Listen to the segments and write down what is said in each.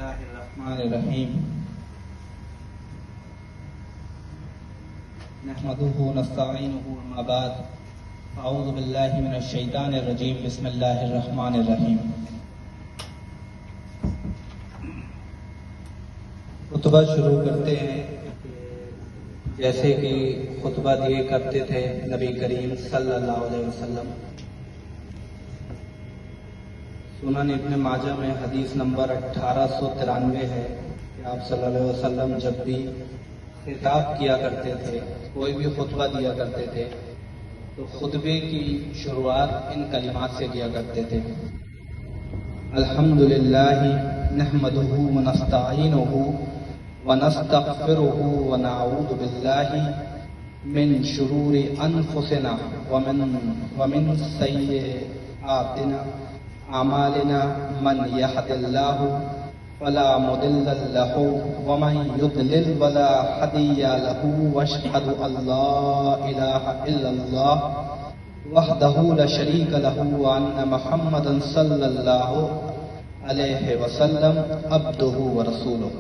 الله الرحمن الرحيم نحمده ونستعينه وما بعد أعوذ بالله من الشيطان الرجيم بسم الله الرحمن الرحيم خطبہ شروع کرتے ہیں جیسے کہ خطبہ دیے کرتے تھے نبی کریم صلی اللہ علیہ وسلم۔ سنن ابن ماجہ میں حدیث نمبر 1893 ہے کہ آپ صلی اللہ علیہ وسلم جب بھی خطاب کیا کرتے تھے، کوئی بھی خطبہ دیا کرتے تھے تو خطبے کی شروعات ان کلمات سے کیا کرتے تھے: الحمدللہ نحمدہ ونستعینہ ونستغفرہ ونعوذ باللہ من شرور انفسنا ومن سیئات اعمالنا من يهد الله فلا مضل له ومن يضلل فلا هادي له واشهد ان لا اله الا الله وحده لا شريك له وان محمدا صلى الله عليه وسلم عبده ورسوله۔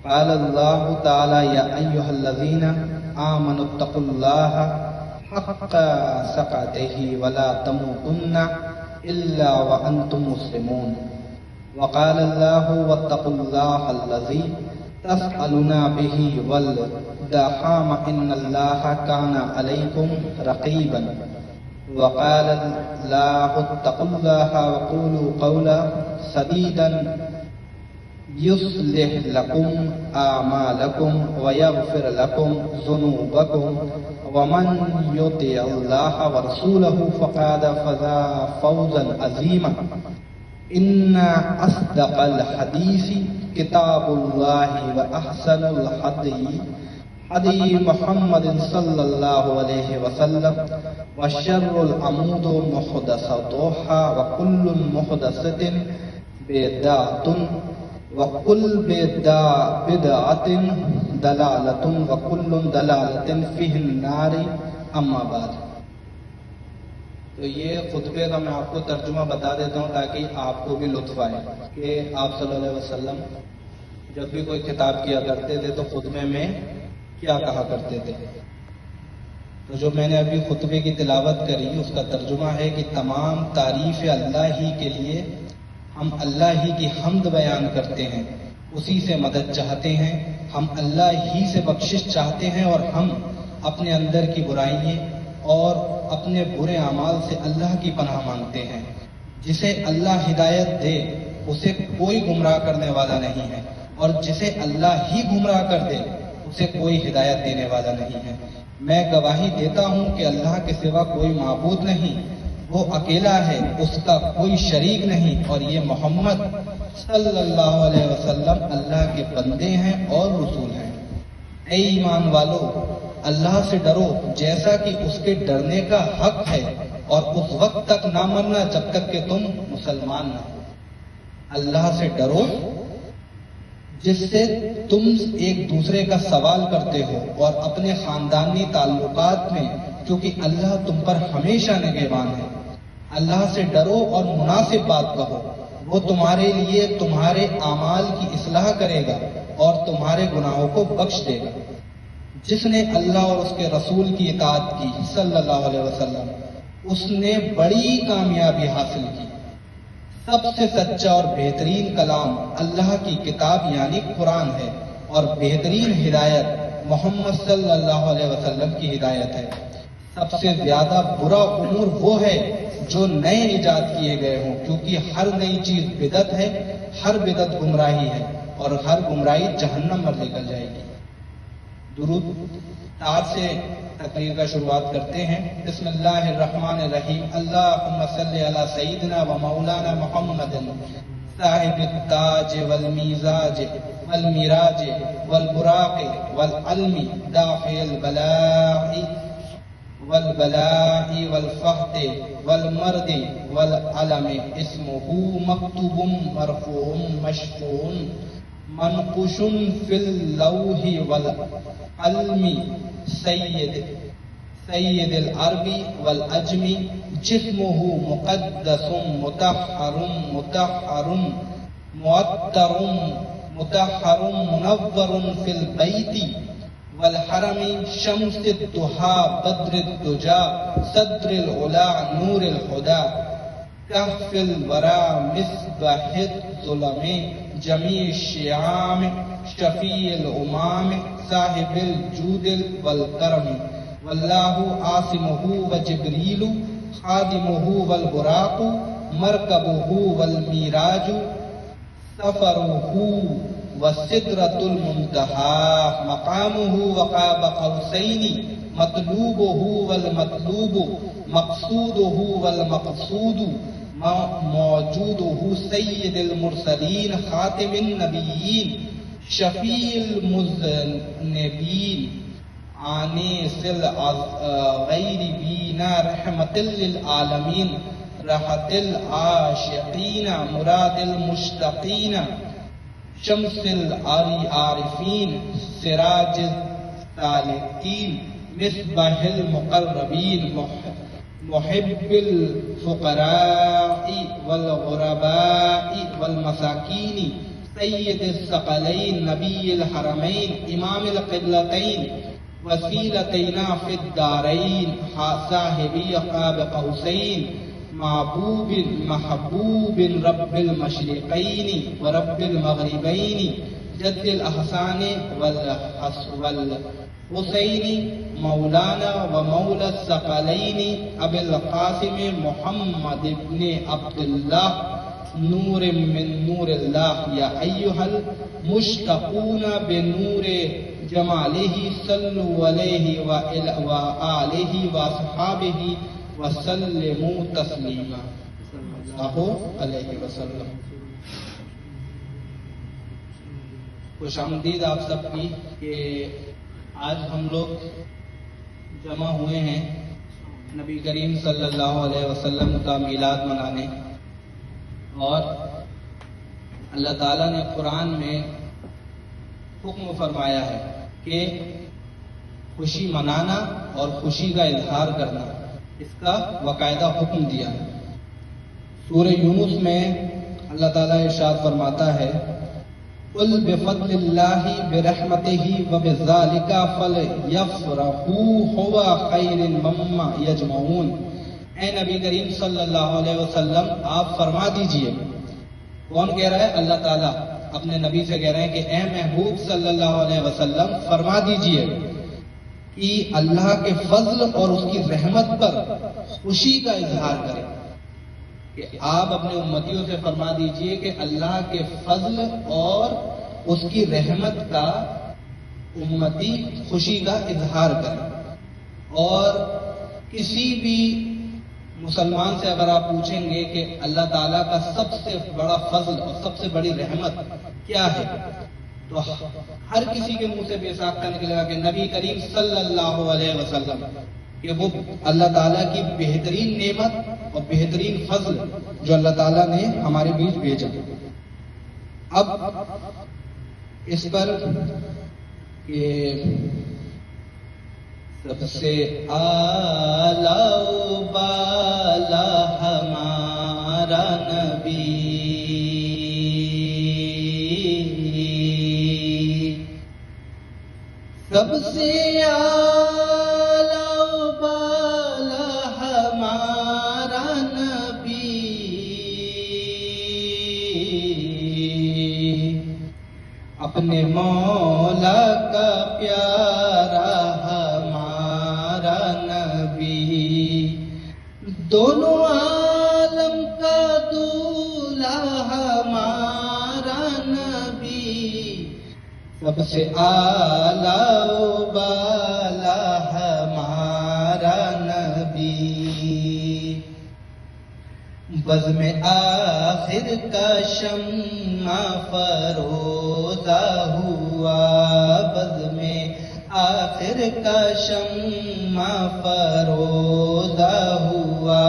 قال الله تعالى: يا ايها الذين آمنوا اتقوا الله حق تقاته ولا تموتن إلا وأنتم مسلمون۔ وقال الله: واتقوا الله الذي تسألون به والأرحام إن الله كان عليكم رقيبا۔ وقال الله: اتقوا الله وقولوا قولا سديدا يصلح لكم أعمالكم ويغفر لكم ذنوبكم ومن يطع الله ورسوله فقد فاز فوزا عظيما۔ إن أصدق الحديث كتاب الله وأحسن الهدي هدي محمد صلى الله عليه وسلم وشر الأمور محدثاتها وكل محدثة بدعة وكل بدعة دلالة وكل دلالة في النار اما بعد۔ تو یہ خطبے کا میں آپ کو ترجمہ بتا دیتا ہوں تاکہ آپ کو بھی لطف آئے کہ آپ صلی اللہ علیہ وسلم جب بھی کوئی خطاب کیا کرتے تھے تو خطبے میں کیا کہا کرتے تھے۔ تو جو میں نے ابھی خطبے کی تلاوت کری اس کا ترجمہ ہے کہ تمام تعریف اللہ ہی کے لیے، ہم اللہ ہی کی حمد بیان کرتے ہیں، اسی سے مدد چاہتے ہیں، ہم اللہ ہی سے بخشش چاہتے ہیں اور ہم اپنے اندر کی برائیاں اور اپنے برے اعمال سے اللہ کی پناہ مانگتے ہیں۔ جسے اللہ ہدایت دے اسے کوئی گمراہ کرنے والا نہیں ہے، اور جسے اللہ ہی گمراہ کر دے اسے کوئی ہدایت دینے والا نہیں ہے۔ میں گواہی دیتا ہوں کہ اللہ کے سوا کوئی معبود نہیں، وہ اکیلا ہے، اس کا کوئی شریک نہیں، اور یہ محمد صلی اللہ علیہ وسلم اللہ کے بندے ہیں اور رسول ہیں۔ اے ایمان والو، اللہ سے ڈرو جیسا کہ اس کے ڈرنے کا حق ہے، اور اس وقت تک نہ مرنا جب تک کہ تم مسلمان نہ ہو۔ اللہ سے ڈرو جس سے تم ایک دوسرے کا سوال کرتے ہو، اور اپنے خاندانی تعلقات میں، کیونکہ اللہ تم پر ہمیشہ نگہبان ہے۔ اللہ سے ڈرو اور مناسب بات کہو، وہ تمہارے لیے تمہارے اعمال کی اصلاح کرے گا اور تمہارے گناہوں کو بخش دے گا۔ جس نے اللہ اور اس کے رسول کی اطاعت کی صلی اللہ علیہ وسلم، اس نے بڑی کامیابی حاصل کی۔ سب سے سچا اور بہترین کلام اللہ کی کتاب یعنی قرآن ہے، اور بہترین ہدایت محمد صلی اللہ علیہ وسلم کی ہدایت ہے۔ سب سے زیادہ برا امور وہ ہے جو نئے ایجاد کیے گئے ہوں، کیونکہ ہر نئی چیز بدعت ہے، ہر بدعت گمراہی ہے، اور ہر گمراہی جہنم میں لے کر جائے گی۔ درود تاج سے تقریر کا شروعات کرتے ہیں۔ بسم اللہ الرحمن الرحیم۔ اللہم صلی علی سیدنا و مولانا محمد صاحب التاج والمیزاج والمیراج والبراق والعلم دافع البلاء والبلاء والفحط والمرد والعلم اسمه مکتوب مرفوع مشفوع منقوش فی اللوح والقلم سید العرب والعجم جسمه مقدس مطہر معطر مطہر منور فی البیت والحرم شمس الضحى بدر الدجى صدر العلا نور الہدى کہف الورى مصباح الظلم جمیع الشیام شفیع الامام صاحب الجود والکرم واللہ عاصمہ وجبریل خادمہ والبراق مرکبہ والمیراج سفرہ والسدرة المنتہى مقامہ وقاب قوسین مطلوبہ والمطلوب مقصودہ والمقصود موجودہ سید المرسلین خاتم النبیین شفیع المذنبین آنس الغیر بینا رحمت للعالمین راحت العاشقین مراد المشتقین شمس العارفین سراج السالکین مصباح المقربین محب الفقراء والغرباء والمساکین سید الثقلین نبی الحرمین امام القبلتین وسیلتینا فی الدارین صاحبی قاب قوسین محبوب رب المشرقین ورب المغربین جد الاحسان والحسین مولانا ومولا الثقلین ابی القاسم محمد ابن عبداللہ نور من نور اللہ یا ایہا المشتقون بنور جمالہ صلو علیہ وآلہ واصحابہ وسلموا تسلیما صلی اللہ علیہ وسلم۔ خوش آمدید آپ سب کی کہ آج ہم لوگ جمع ہوئے ہیں نبی کریم صلی اللہ علیہ وسلم کا میلاد منانے، اور اللہ تعالیٰ نے قرآن میں حکم فرمایا ہے کہ خوشی منانا اور خوشی کا اظہار کرنا، اس کا باقاعدہ حکم دیا ہے۔ سورہ یونس میں اللہ تعالیٰ ارشاد فرماتا ہے قل بفضل اللہ برحمتہ وبذالک فلیفرحوا هو خیر مما یجمعون۔ اے نبی کریم صلی اللہ علیہ وسلم آپ فرما دیجئے، کون کہہ رہا ہے؟ اللہ تعالیٰ اپنے نبی سے کہہ رہے ہیں کہ اے محبوب صلی اللہ علیہ وسلم فرما دیجئے کہ اللہ کے فضل اور اس کی رحمت پر خوشی کا اظہار کریں، کہ آپ اپنے امتیوں سے فرما دیجئے کہ اللہ کے فضل اور اس کی رحمت کا امتی خوشی کا اظہار کریں۔ اور کسی بھی مسلمان سے اگر آپ پوچھیں گے کہ اللہ تعالیٰ کا سب سے بڑا فضل اور سب سے بڑی رحمت کیا ہے، تو ہر کسی کے منہ سے بے ساختہ نکلے گا کہ نبی کریم صلی اللہ علیہ وسلم، کہ وہ اللہ تعالیٰ کی بہترین نعمت اور بہترین فضل جو اللہ تعالیٰ نے ہمارے بیچ بھیجا۔ اب اس پر کہ سب سے اعلیٰ و بالا ہمارا نبی، سب سے اعلیٰ و بالا ہمارا نبی، اپنے مولا کا پیارا ہمارا نبی، دونوں عالم کا دولہا ہمارا نبی، سب سے اعلیٰ و بالا ہمارا نبی، بزم آخر کا شمع فروزہ ہوا، بزم آخر کا شمع فروزہ ہوا،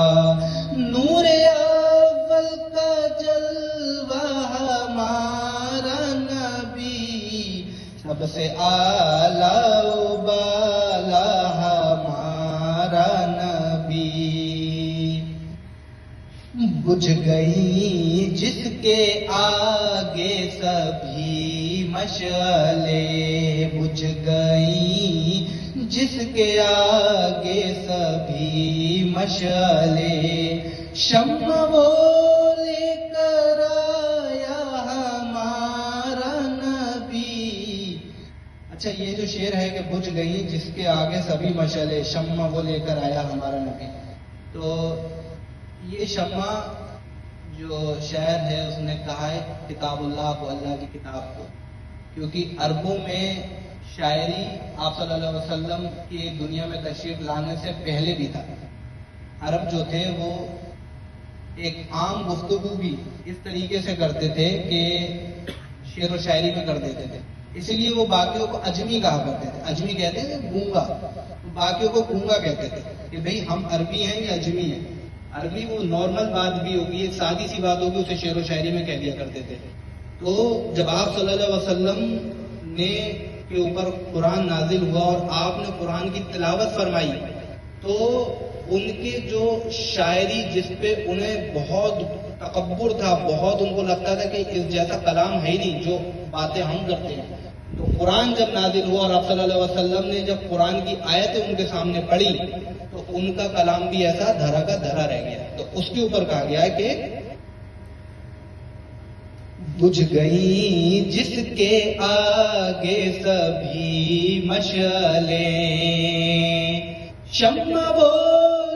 نور اول کا جلوہ ہمارا نبی، سب سے اعلیٰ و بالا ہمارا نبی، بجھ گئی جس کے مشعلیں بجھ گئیں جس کے آگے سبھی مشعلیں، شمع وہ لے کر آیا ہمارا نبی۔ اچھا یہ جو شعر ہے کہ بجھ گئی جس کے آگے سبھی مشعلیں، شمع وہ لے کر آیا ہمارا نبی، تو یہ شمع جو شاعر ہے اس نے کہا ہے کتاب اللہ کو، اللہ کی کتاب کو، کیونکہ عربوں میں شاعری آپ صلی اللہ علیہ وسلم کی دنیا میں تشریف لانے سے پہلے بھی تھا۔ عرب جو تھے وہ ایک عام گفتگو بھی اس طریقے سے کرتے تھے کہ شعر و شاعری میں کر دیتے تھے، اسی لیے وہ باقیوں کو اجمی کہا کرتے تھے۔ اجمی کہتے تھے گونگا، باقیوں کو گونگا کہتے تھے کہ بھئی ہم عربی ہیں یا اجمی ہیں۔ عربی وہ نارمل بات بھی ہوگی، سادی سی بات ہوگی، اسے شعر و شاعری میں کہہ دیا کرتے تھے۔ تو جب آپ صلی اللہ علیہ وسلم نے کے اوپر قرآن نازل ہوا اور آپ نے قرآن کی تلاوت فرمائی تو ان کے جو شاعری جس پہ انہیں بہت تکبر تھا، بہت ان کو لگتا تھا کہ اس جیسا کلام ہے ہی نہیں جو باتیں ہم کرتے ہیں، تو قرآن جب نازل ہوا اور آپ صلی اللہ علیہ وسلم نے جب قرآن کی آیتیں ان کے سامنے پڑھی تو ان کا کلام بھی ایسا دھرا کا دھرا رہ گیا۔ تو اس کے اوپر کہا گیا ہے کہ بجھ گئی جس کے آگے سبھی مشعلیں، شمع وہ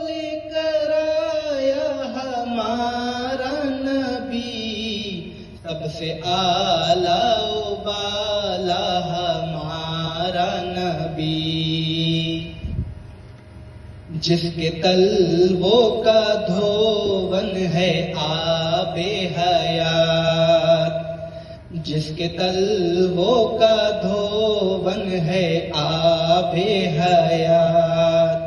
لے کر آیا ہمارا نبی، سب سے اعلیٰ و بالا ہمارا نبی، جس کے طلبوں کا دھون ہے آب حیات، جس کے طلبوں کا دھون ہے آب حیات،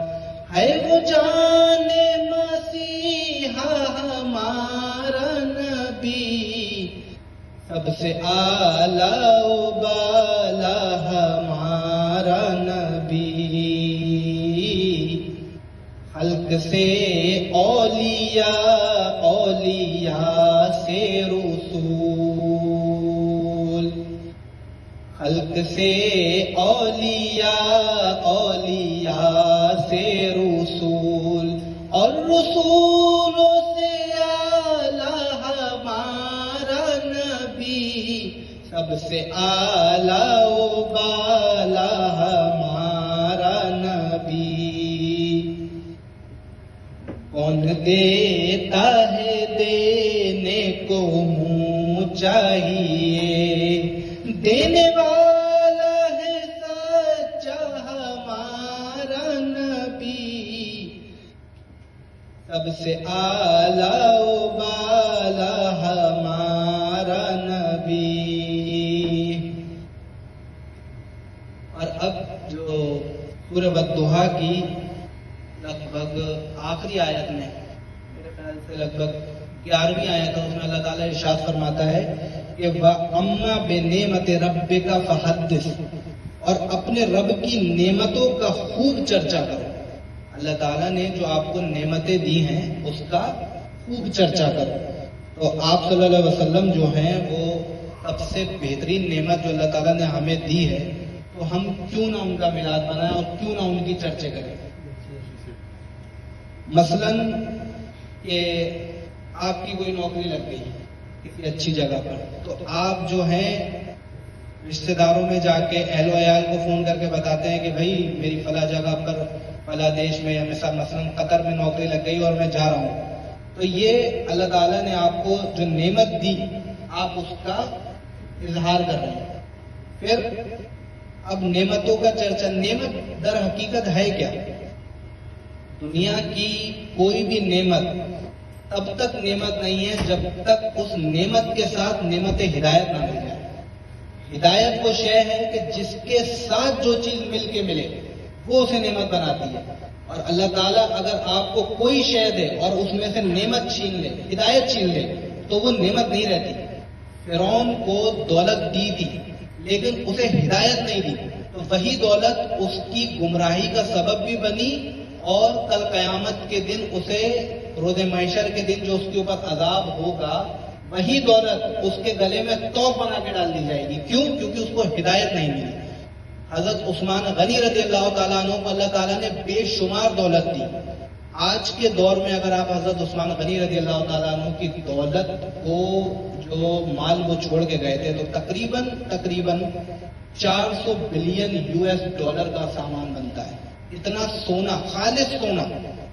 ہے وہ جان مسیحا ہمارا نبی، سب سے اعلیٰ و بالا ہمارا نبی، خلق سے اولیاء، اولیاء سے رسول، خلق سے اولیاء، اولیاء سے رسول، اور رسولوں سے اعلیٰ ہمارا نبی، سب سے اعلیٰ و بالا ہمارا نبی، کون دیتا ہے دینے کو منہ چاہیے، دینے والا ہے سچا ہمارا نبی، سب سے اعلیٰ و بالا ہمارا نبی۔ اور اب جو سورہ والضحیٰ کی لگ بھگ آخری آیت میں، میرے خیال سے لگ بھگ 11ویں آیت ہے، اس میں اللہ تعالیٰ ارشاد فرماتا ہے کہ وَأَمَّا بِنِعْمَتِ رَبِّكَ فَحَدِّثْ، اور اپنے رب کی نعمتوں کا خوب چرچا کرو۔ اللہ تعالیٰ نے جو آپ کو نعمتیں دی ہیں اس کا خوب چرچا کرو۔ تو آپ صلی اللہ علیہ وسلم جو ہیں وہ سب سے بہترین نعمت جو اللہ تعالیٰ نے ہمیں دی ہے، تو ہم کیوں نہ ان کا میلاد منائیں اور کیوں نہ ان کی چرچے کریں۔ مثلاً کہ آپ کی کوئی نوکری لگ گئی کسی اچھی جگہ پر، تو آپ جو ہیں رشتہ داروں میں جا کے اہل و عیال کو فون کر کے بتاتے ہیں کہ بھائی میری فلاں جگہ پر فلاں دیش میں یا مثلاً قطر میں نوکری لگ گئی اور میں جا رہا ہوں۔ تو یہ اللہ تعالیٰ نے آپ کو جو نعمت دی آپ اس کا اظہار کر رہے ہیں۔ پھر اب نعمتوں کا چرچا، نعمت در حقیقت ہے کیا؟ دنیا کی کوئی بھی نعمت تب تک نعمت نہیں ہے جب تک اس نعمت کے ساتھ نعمت ہدایت نہ مل جائے۔ ہدایت وہ شے ہے کہ جس کے ساتھ جو چیز مل کے ملے وہ اسے نعمت بناتی ہے، اور اللہ تعالیٰ اگر آپ کو کوئی شے دے اور اس میں سے نعمت چھین لے، ہدایت چھین لے، تو وہ نعمت نہیں رہتی۔ فرعون کو دولت دی تھی لیکن اسے ہدایت نہیں دی، تو وہی دولت اس کی گمراہی کا سبب بھی بنی، اور کل قیامت کے دن اسے روز محشر کے دن جو اس کے اوپر عذاب ہوگا وہی دولت اس کے گلے میں توق بنا کے ڈال دی جائے گی. کیوں؟ کیونکہ اس کو ہدایت نہیں ملی. حضرت عثمان غنی رضی اللہ تعالیٰ عنہ کو اللہ تعالیٰ نے بے شمار دولت دی. آج کے دور میں اگر آپ حضرت عثمان غنی رضی اللہ تعالیٰ عنہ کی دولت کو جو مال وہ چھوڑ کے گئے تھے تو تقریباً 400 بلین US$ کا سامان بنتا ہے. اتنا سونا، خالص سونا،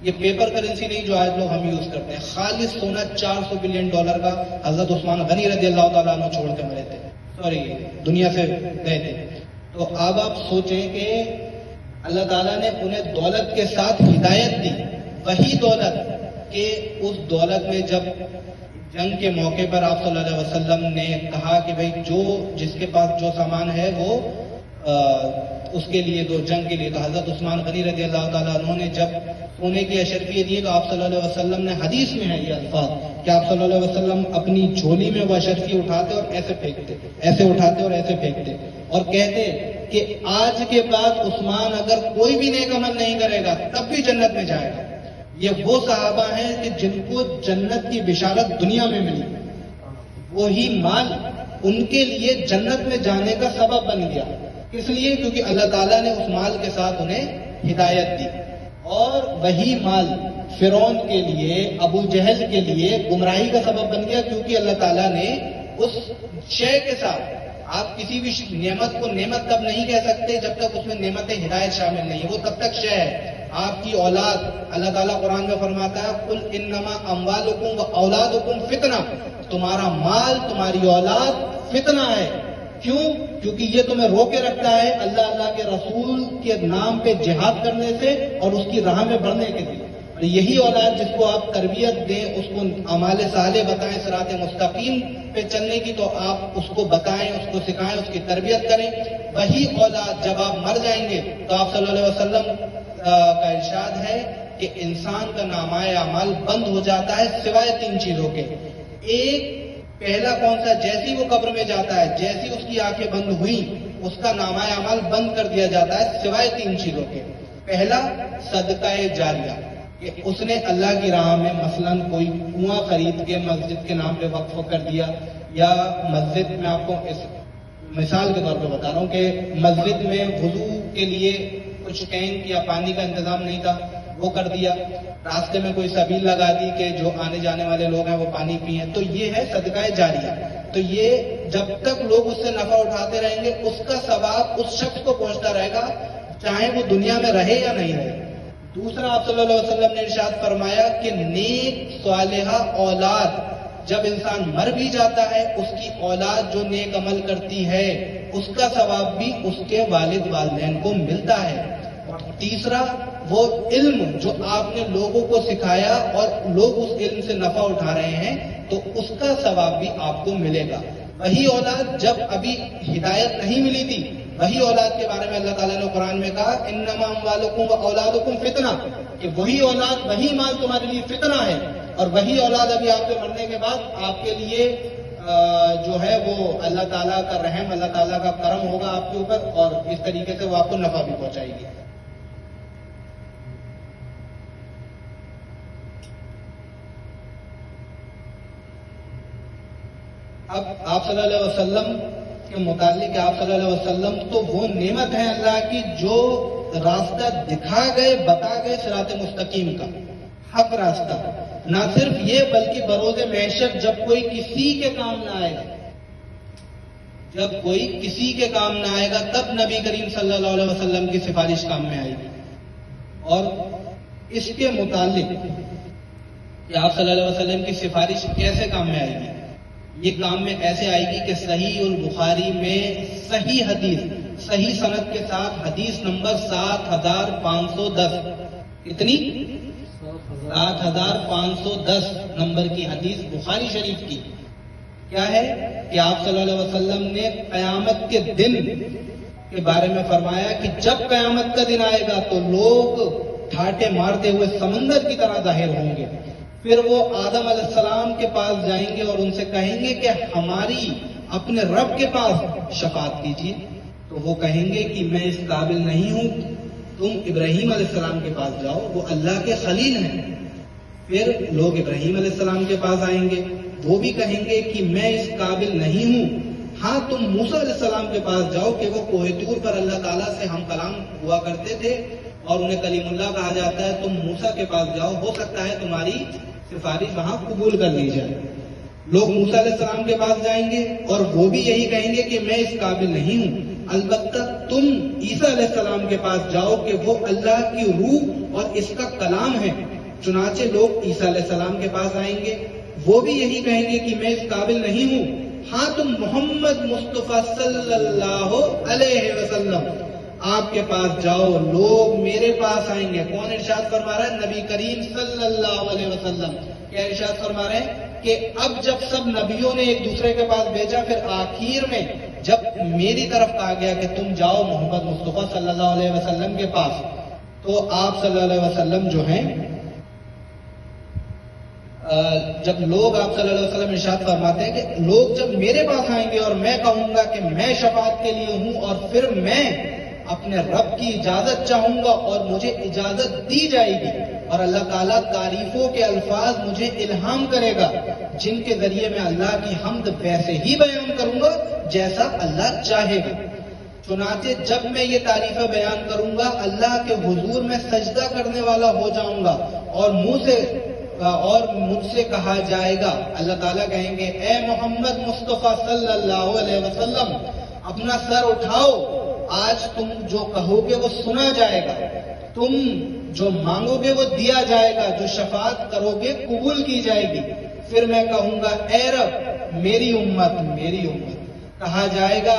یہ پیپر کرنسی نہیں جو آج لوگ ہم یوز کرتے ہیں، خالص سونا 400 بلین ڈالر کا حضرت عثمان غنی رضی اللہ تعالیٰ عنہ چھوڑ کے مرے تھے، دنیا سے گئے تھے. تو اب آپ سوچیں کہ اللہ تعالیٰ نے انہیں دولت کے ساتھ ہدایت دی. وہی دولت کہ اس دولت میں جب جنگ کے موقع پر آپ صلی اللہ علیہ وسلم نے کہا کہ بھئی جس کے پاس جو سامان ہے وہ اس کے لیے دو، جنگ کے لیے. تو حضرت عثمان غنی رضی اللہ تعالیٰ عنہ نے جب سونے کی اشرفیے دیے تو آپ صلی اللہ علیہ وسلم نے، حدیث میں ہے یہ الفاظ کہ آپ صلی اللہ علیہ وسلم اپنی جھولی میں وہ اشرفی اٹھاتے اور ایسے پھینکتے، ایسے اٹھاتے اور ایسے پھینکتے اور کہتے کہ آج کے بعد عثمان اگر کوئی بھی نیک عمل نہیں کرے گا تب بھی جنت میں جائے گا. یہ وہ صحابہ ہیں کہ جن کو جنت کی بشارت دنیا میں ملی، وہی مال ان کے لیے جنت میں جانے کا سبب بن گیا. اس لیے کیونکہ اللہ تعالیٰ نے اس مال کے ساتھ انہیں ہدایت دی. اور وہی مال فرعون کے لیے، ابو جہل کے لیے گمراہی کا سبب بن گیا، کیونکہ اللہ تعالیٰ نے اس شے کے ساتھ، آپ کسی بھی نعمت کو نعمت تب نہیں کہہ سکتے جب تک اس میں نعمت ہدایت شامل نہیں ہے، وہ تب تک شے ہے. آپ کی اولاد، اللہ تعالیٰ قرآن میں فرماتا ہے قل انما اموالکم و اولادکم فتنہ، تمہارا مال، تمہاری اولاد فتنہ ہے. کیوں؟ کیونکہ یہ تمہیں روکے رکھتا ہے اللہ کے رسول کے نام پہ جہاد کرنے سے اور اس کی راہ میں بڑھنے کے لیے. اور یہی اولاد جس کو آپ تربیت دیں، اس کو اعمال صالح بتائیں، صراط مستقیم پہ چلنے کی، تو آپ اس کو بتائیں، اس کو سکھائیں، اس کی تربیت کریں. وہی اولاد جب آپ مر جائیں گے تو آپ صلی اللہ علیہ وسلم کا ارشاد ہے کہ انسان کا نامہ اعمال بند ہو جاتا ہے سوائے 3 چیزوں کے. ایک، پہلا کون سا؟ جیسی وہ قبر میں جاتا ہے، جیسی اس کی آنکھیں بند ہوئی اس کا نامہ اعمال بند کر دیا جاتا ہے سوائے 3 چیزوں کے. پہلا، صدقہ جاریہ، کہ اس نے اللہ کی راہ میں مثلاً کوئی کنواں خرید کے مسجد کے نام پہ وقف کر دیا، یا مسجد میں آپ کو اس مثال کے طور پہ بتا رہا ہوں کہ مسجد میں وضو کے لیے کچھ ٹینک یا پانی کا انتظام نہیں تھا، وہ کر دیا. راستے میں کوئی سبیل لگا دی کہ جو آنے جانے والے لوگ ہیں وہ پانی پئیں. تو یہ ہے صدقہ جاریہ. تو یہ جب تک لوگ اس سے نفع اٹھاتے رہیں گے اس کا ثواب اس شخص کو پہنچتا رہے گا، چاہے وہ دنیا میں رہے یا نہیں رہے. دوسرا، آپ صلی اللہ علیہ وسلم نے ارشاد فرمایا کہ نیک صالحہ اولاد، جب انسان مر بھی جاتا ہے اس کی اولاد جو نیک عمل کرتی ہے اس کا ثواب بھی اس کے والد والدین کو ملتا ہے. اور تیسرا، وہ علم جو آپ نے لوگوں کو سکھایا اور لوگ اس علم سے نفع اٹھا رہے ہیں تو اس کا ثواب بھی آپ کو ملے گا. وہی اولاد جب ابھی ہدایت نہیں ملی تھی، وہی اولاد کے بارے میں اللہ تعالیٰ نے قرآن میں کہا انما اموالکم و اولادکم فتنہ، کہ وہی اولاد، وہی مال تمہارے لیے فتنہ ہے. اور وہی اولاد ابھی آپ کے مرنے کے بعد آپ کے لیے جو ہے وہ اللہ تعالیٰ کا رحم، اللہ تعالیٰ کا کرم ہوگا آپ کے اوپر، اور اس طریقے سے وہ آپ کو نفع بھی پہنچائے گی. اب آپ صلی اللہ علیہ وسلم کے متعلق، آپ صلی اللہ علیہ وسلم تو وہ نعمت ہے اللہ کی جو راستہ دکھا گئے، بتا گئے صراط مستقیم کا حق راستہ. نہ صرف یہ بلکہ بروز معیشت جب کوئی کسی کے کام نہ آئے گا، جب کوئی کسی کے کام نہ آئے گا تب نبی کریم صلی اللہ علیہ وسلم کی سفارش کام میں آئے گی. اور اس کے متعلق کہ آپ صلی اللہ علیہ وسلم کی سفارش کیسے کام میں آئے گی، یہ کام میں ایسے آئے گی کہ صحیح البخاری میں صحیح حدیث، صحیح سند کے ساتھ حدیث نمبر 7510، اتنی 7510 نمبر کی حدیث بخاری شریف کی کیا ہے کہ آپ صلی اللہ علیہ وسلم نے قیامت کے دن کے بارے میں فرمایا کہ جب قیامت کا دن آئے گا تو لوگ ٹھاٹے مارتے ہوئے سمندر کی طرح ظاہر ہوں گے. پھر وہ آدم علیہ السلام کے پاس جائیں گے اور ان سے کہیں گے کہ ہماری اپنے رب کے پاس شفاعت کیجیے. تو وہ کہیں گے کہ میں اس قابل نہیں ہوں، تم ابراہیم علیہ السلام کے پاس جاؤ، وہ اللہ کے خلیل ہیں. پھر لوگ ابراہیم علیہ السلام کے پاس آئیں گے. وہ بھی کہیں گے کہ میں اس قابل نہیں ہوں. ہاں تم موسیٰ علیہ السلام کے پاس جاؤ کہ وہ کوہ طور پر اللہ تعالیٰ سے ہم کلام ہوا کرتے تھے اور انہیں کلیم اللہ کہا جاتا ہے. تم موسیٰ کے پاس جاؤ، ہو سکتا ہے تمہاری سفارش وہاں قبول کر لی جائے. لوگ موسیٰ علیہ السلام کے پاس جائیں گے اور وہ بھی یہی کہیں گے کہ میں اس قابل نہیں ہوں. البتہ تم عیسیٰ علیہ السلام کے پاس جاؤ کہ وہ اللہ کی روح اور اس کا کلام ہے. چنانچہ لوگ عیسیٰ علیہ السلام کے پاس آئیں گے، وہ بھی یہی کہیں گے کہ میں اس قابل نہیں ہوں. ہاں تم محمد مصطفیٰ صلی اللہ علیہ وسلم آپ کے پاس جاؤ، لوگ میرے پاس آئیں گے. کون ارشاد فرما رہا ہے؟ نبی کریم صلی اللہ علیہ وسلم. کیا ارشاد فرما رہے ہیں کہ اب جب سب نبیوں نے ایک دوسرے کے پاس بھیجا، پھر آخر میں جب میری طرف کہا گیا کہ تم جاؤ محمد مصطفیٰ صلی اللہ علیہ وسلم کے پاس، تو آپ صلی اللہ علیہ وسلم جو ہیں، جب لوگ آپ صلی اللہ علیہ وسلم ارشاد فرماتے ہیں کہ لوگ جب میرے پاس آئیں گے اور میں کہوں گا کہ میں شفاعت کے لیے ہوں، اور پھر میں اپنے رب کی اجازت چاہوں گا اور مجھے اجازت دی جائے گی، اور اللہ تعالیٰ تعریفوں کے الفاظ مجھے الہام کرے گا جن کے ذریعے میں اللہ کی حمد ویسے ہی بیان کروں گا جیسا اللہ چاہے گا. چنانچہ جب میں یہ تعریفیں بیان کروں گا، اللہ کے حضور میں سجدہ کرنے والا ہو جاؤں گا اور مجھ سے کہا جائے گا، اللہ تعالیٰ کہیں گے اے محمد مصطفیٰ صلی اللہ علیہ وسلم اپنا سر اٹھاؤ، آج تم جو کہو گے وہ سنا جائے گا، تم جو مانگو گے وہ دیا جائے گا، جو شفاعت کرو گے قبول کی جائے گی. پھر میں کہوں گا اے رب میری امت میری امت. کہا جائے گا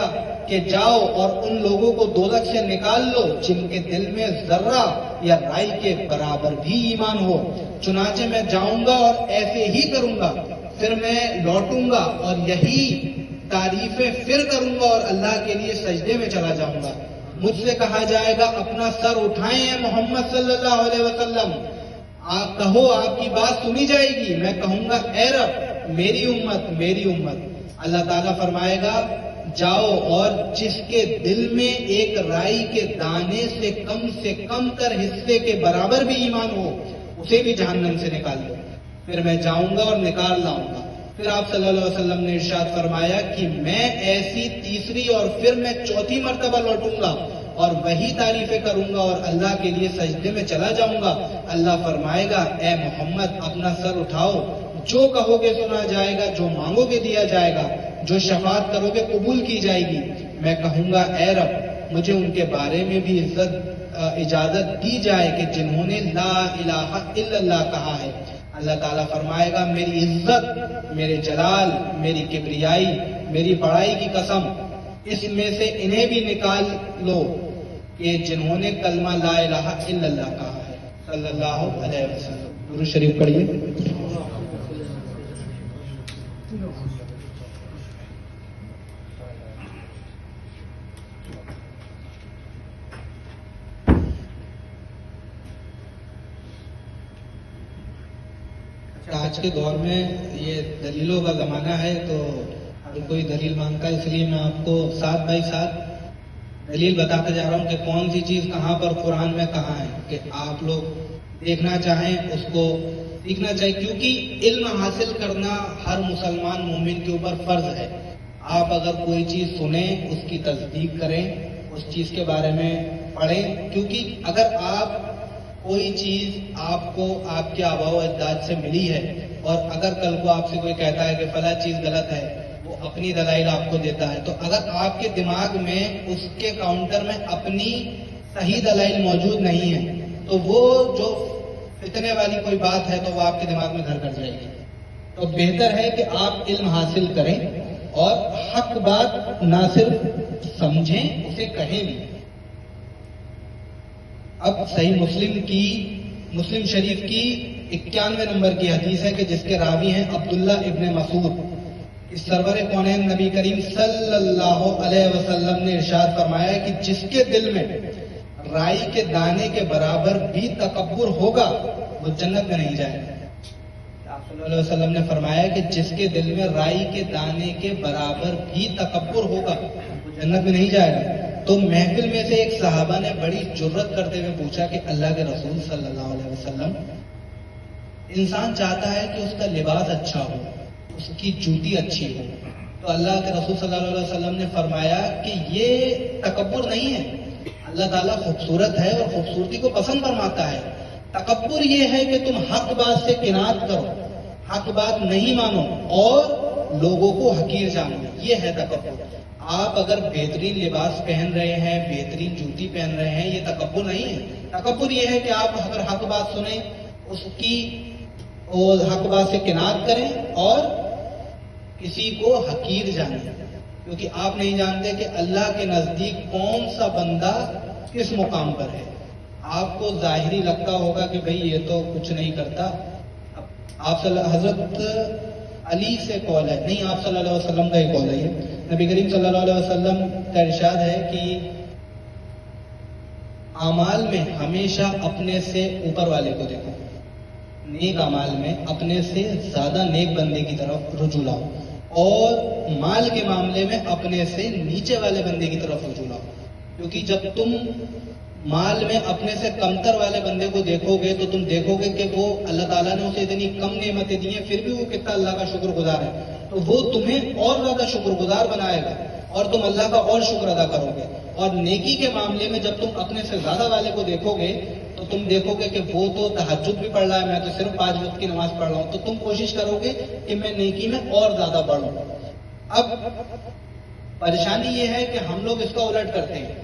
کہ جاؤ اور ان لوگوں کو دوزخ سے نکال لو جن کے دل میں ذرہ یا رائی کے برابر بھی ایمان ہو. چنانچہ میں جاؤں گا اور ایسے ہی کروں گا، پھر میں لوٹوں گا اور یہی تعریفیں پھر کروں گا اور اللہ کے لیے سجدے میں چلا جاؤں گا. مجھ سے کہا جائے گا اپنا سر اٹھائیں اے محمد صلی اللہ علیہ وسلم، آپ کہو آپ کی بات سنی جائے گی. میں کہوں گا اے رب میری امت میری امت. اللہ تعالیٰ فرمائے گا جاؤ اور جس کے دل میں ایک رائی کے دانے سے کم تر حصے کے برابر بھی ایمان ہو اسے بھی جہنم سے نکال لو. پھر میں جاؤں گا اور نکال لاؤں گا. پھر آپ صلی اللہ علیہ وسلم نے ارشاد فرمایا کہ میں ایسی تیسری اور پھر میں چوتھی مرتبہ لوٹوں گا اور وہی تعریفیں کروں گا اور اللہ کے لیے سجدے میں چلا جاؤں گا. اللہ فرمائے گا اے محمد اپنا سر اٹھاؤ، جو کہو گے سنا جائے گا، جو مانگو گے دیا جائے گا، جو شفاعت کرو گے قبول کی جائے گی. میں کہوں گا اے رب مجھے ان کے بارے میں بھی اجازت دی جائے کہ جنہوں نے لا الہ الا اللہ کہا ہے. اللہ تعالیٰ فرمائے گا میری عزت، میرے جلال، میری کبریائی، میری بڑائی کی قسم، اس میں سے انہیں بھی نکال لو کہ جنہوں نے کلمہ لا الہ الا اللہ کہا ہے. صلی اللہ علیہ وسلم. درود شریف پڑھیے. آج کے دور میں یہ دلیلوں کا زمانہ ہے، تو اگر کوئی دلیل مانگتا ہے، اس لیے میں آپ کو ساتھ بائی ساتھ دلیل بتاتا جا رہا ہوں کہ کون سی چیز کہاں پر قرآن میں کہاں ہے، کہ آپ لوگ دیکھنا چاہیں، اس کو سیکھنا چاہیے، کیونکہ علم حاصل کرنا ہر مسلمان مومن کے اوپر فرض ہے. آپ اگر کوئی چیز سنیں، اس کی تصدیق کریں، اس چیز کے بارے میں پڑھیں، کیونکہ اگر آپ کوئی چیز آپ کو آپ کے آباء و اجداد سے ملی ہے اور اگر کل کو آپ سے کوئی کہتا ہے کہ فلاں چیز غلط ہے، وہ اپنی دلائل آپ کو دیتا ہے، تو اگر آپ کے دماغ میں اس کے کاؤنٹر میں اپنی صحیح دلائل موجود نہیں ہے تو وہ جو فتنے والی کوئی بات ہے تو وہ آپ کے دماغ میں گھر کر جائے گی. تو بہتر ہے کہ آپ علم حاصل کریں اور حق بات نہ صرف سمجھیں، اسے کہیں بھی. اب صحیح مسلم شریف کی 91 نمبر کی حدیث ہے کہ جس کے راوی ہیں عبداللہ ابن مسعود. اس سرور کونین نبی کریم صلی اللہ علیہ وسلم نے ارشاد فرمایا کہ جس کے دل میں رائی کے دانے کے برابر بھی تکبر ہوگا وہ جنت میں نہیں جائے گا. آپ صلی اللہ علیہ وسلم نے فرمایا کہ جس کے دل میں رائی کے دانے کے برابر بھی تکبر ہوگا وہ جنت میں نہیں جائے گا. تو محفل میں سے ایک صحابہ نے بڑی جرت کرتے ہوئے پوچھا کہ اللہ کے رسول صلی اللہ علیہ وسلم، انسان چاہتا ہے کہ اس کا لباس اچھا ہو، اس کی جوتی اچھی ہو. تو اللہ کے رسول صلی اللہ علیہ وسلم نے فرمایا کہ یہ تکبر نہیں ہے. اللہ تعالیٰ خوبصورت ہے اور خوبصورتی کو پسند فرماتا ہے. تکبر یہ ہے کہ تم حق بات سے کنایت کرو، حق بات نہیں مانو اور لوگوں کو حقیر جانو. یہ ہے تکبر. آپ اگر بہترین لباس پہن رہے ہیں، بہترین جوتی پہن رہے ہیں، یہ تکبر نہیں ہے. تکبر یہ ہے کہ آپ اگر حق بات سنیں اس کی اور حق بات سے کنایت کریں اور کسی کو حقیر جانیں، کیونکہ آپ نہیں جانتے کہ اللہ کے نزدیک کون سا بندہ کس مقام پر ہے. آپ کو ظاہری لگتا ہوگا کہ بھئی یہ تو کچھ نہیں کرتا. آپ حضرت علی سے قول ہے، نہیں آپ صلی اللہ علیہ وسلم کا ہی قول ہے. یہ نبی کریم صلی اللہ علیہ وسلم کا ارشاد ہے کہ اعمال میں ہمیشہ اپنے سے اوپر والے کو دیکھو، نیک اعمال میں اپنے سے زیادہ نیک بندے کی طرف رجوع لاؤ، اور مال کے معاملے میں اپنے سے نیچے والے بندے کی طرف رجوع لاؤ. کیونکہ جب تم مال میں اپنے سے کمتر والے بندے کو دیکھو گے تو تم دیکھو گے کہ وہ اللہ تعالیٰ نے اسے اتنی کم نعمتیں دی ہیں، پھر بھی وہ کتنا اللہ کا شکر گزار ہے. تو وہ تمہیں اور زیادہ شکر گزار بنائے گا اور تم اللہ کا اور شکر ادا کرو گے. اور نیکی کے معاملے میں جب تم اپنے سے زیادہ والے کو دیکھو گے تو تم دیکھو گے کہ وہ تو تہجد بھی پڑھ رہا ہے، میں تو صرف 5 وقت کی نماز پڑھ رہا ہوں. تو تم کوشش کرو گے کہ میں نیکی میں اور زیادہ بڑھوں. اب پریشانی یہ ہے کہ ہم لوگ اس کا الٹ کرتے ہیں.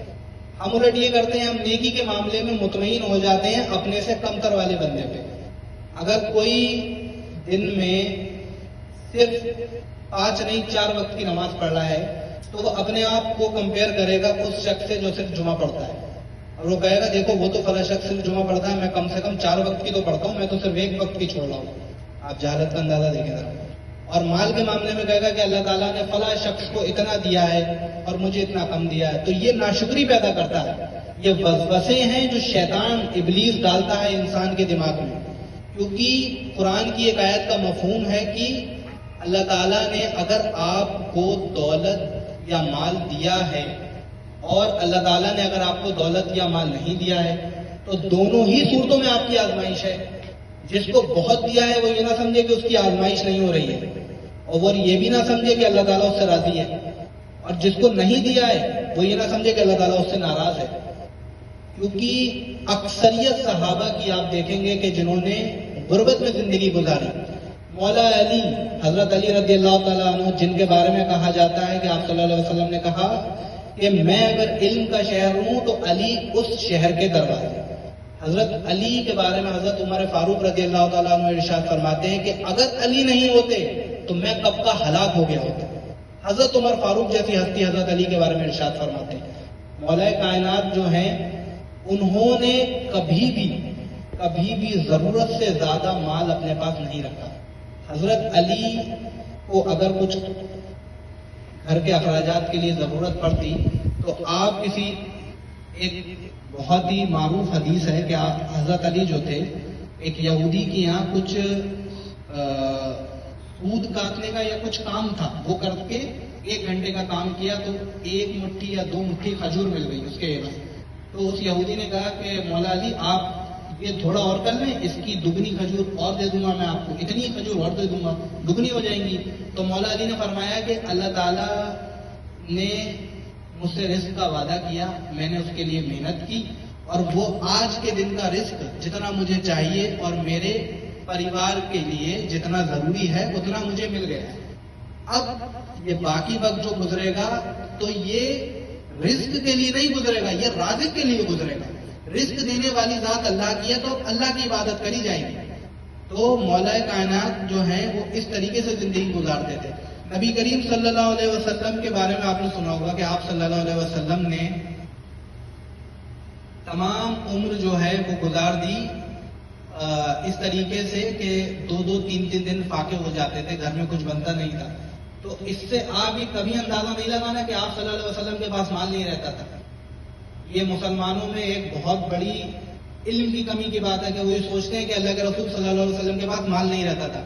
ہم الٹ یہ کرتے ہیں، ہم نیکی کے معاملے میں مطمئن ہو جاتے ہیں اپنے سے کمتر والے بندے پہ. اگر کوئی دن میں صرف 5 نہیں 4 وقت کی نماز پڑھ رہا ہے تو وہ اپنے آپ کو کمپیئر کرے گا اس شخص سے جو صرف جمعہ پڑھتا ہے، اور وہ کہے گا دیکھو وہ تو فلاں شخص صرف جمعہ پڑھتا ہے، میں کم سے کم 4 وقت کی تو پڑھتا ہوں، میں تو صرف 1 وقت کی چھوڑ رہا ہوں. آپ جہالت کا اندازہ دیکھیں ذرا. اور مال کے معاملے میں کہے گا کہ اللہ تعالیٰ نے فلاں شخص کو اتنا دیا ہے اور مجھے اتنا کم دیا ہے. تو یہ ناشکری پیدا کرتا ہے. یہ وسوسے ہیں جو شیطان ابلیس ڈالتا ہے انسان کے دماغ میں. کیونکہ قرآن کی ایک آیت کا مفہوم ہے کہ اللہ تعالیٰ نے اگر آپ کو دولت یا مال دیا ہے اور اللہ تعالیٰ نے اگر آپ کو دولت یا مال نہیں دیا ہے تو دونوں ہی صورتوں میں آپ کی آزمائش ہے. جس کو بہت دیا ہے وہ یہ نہ سمجھے کہ اس کی آزمائش نہیں ہو رہی ہے، اور وہ یہ بھی نہ سمجھے کہ اللہ تعالیٰ اس سے راضی ہے. اور جس کو نہیں دیا ہے وہ یہ نہ سمجھے کہ اللہ تعالیٰ اس سے ناراض ہے. کیونکہ اکثریت صحابہ کی آپ دیکھیں گے کہ جنہوں نے غربت میں زندگی گزاری، مولا علی حضرت علی رضی اللہ تعالیٰ عنہ جن کے بارے میں کہا جاتا ہے کہ آپ صلی اللہ علیہ وسلم نے کہا کہ میں اگر علم کا شہر ہوں تو علی اس شہر کے دروازے. حضرت علی کے بارے میں حضرت عمر فاروق رضی اللہ تعالیٰ عنہ ارشاد فرماتے ہیں کہ اگر علی نہیں ہوتے تو میں کب کا ہلاک ہو گیا ہوتا. حضرت عمر فاروق جیسی ہستی حضرت علی کے بارے میں ارشاد فرماتے ہیں. مولا کائنات جو ہیں انہوں نے کبھی بھی ضرورت سے زیادہ مال اپنے پاس نہیں رکھا. حضرت علی کو اگر کچھ گھر کے اخراجات کے لیے ضرورت پڑتی تو آپ کسی ایک بہت ہی معروف حدیث ہے کہ حضرت علی جو تھے ایک یہودی کی یہاں کچھ سود کاٹنے کا یا کچھ کام تھا، وہ کر کے 1 گھنٹے کا کام کیا تو 1 مٹھی یا 2 مٹھی کھجور مل گئی اس کے عوض. تو اس یہودی نے کہا کہ مولا علی آپ یہ تھوڑا اور کر لیں، اس کی دگنی کھجور اور دے دوں گا میں آپ کو، اتنی کھجور اور دے دوں گا، دگنی ہو جائیں گی. تو مولا علی نے فرمایا کہ اللہ تعالیٰ نے مجھ سے رزق کا وعدہ کیا، میں نے اس کے لیے محنت کی اور وہ آج کے دن کا رزق جتنا مجھے چاہیے اور میرے پریوار کے لیے جتنا ضروری ہے اتنا مجھے مل گیا. اب یہ باقی وقت جو گزرے گا تو یہ رزق کے لیے نہیں گزرے گا، یہ رازق کے لیے گزرے گا. رزق دینے والی ذات اللہ کی ہے تو اللہ کی عبادت کری جائے گی. تو مولا کائنات جو ہیں وہ اس طریقے سے زندگی گزارتے تھے. نبی کریم صلی اللہ علیہ وسلم کے بارے میں آپ نے سنا ہوگا کہ آپ صلی اللہ علیہ وسلم نے تمام عمر جو ہے وہ گزار دی اس طریقے سے کہ 2-2 3-3 دن فاقے ہو جاتے تھے، گھر میں کچھ بنتا نہیں تھا. تو اس سے آپ یہ کبھی اندازہ نہیں لگانا کہ آپ صلی اللہ علیہ وسلم کے پاس مال نہیں رہتا تھا. یہ مسلمانوں میں ایک بہت بڑی علم کی کمی کی بات ہے کہ وہ یہ سوچتے ہیں کہ اللہ کے رسول صلی اللہ علیہ وسلم کے پاس مال نہیں رہتا تھا.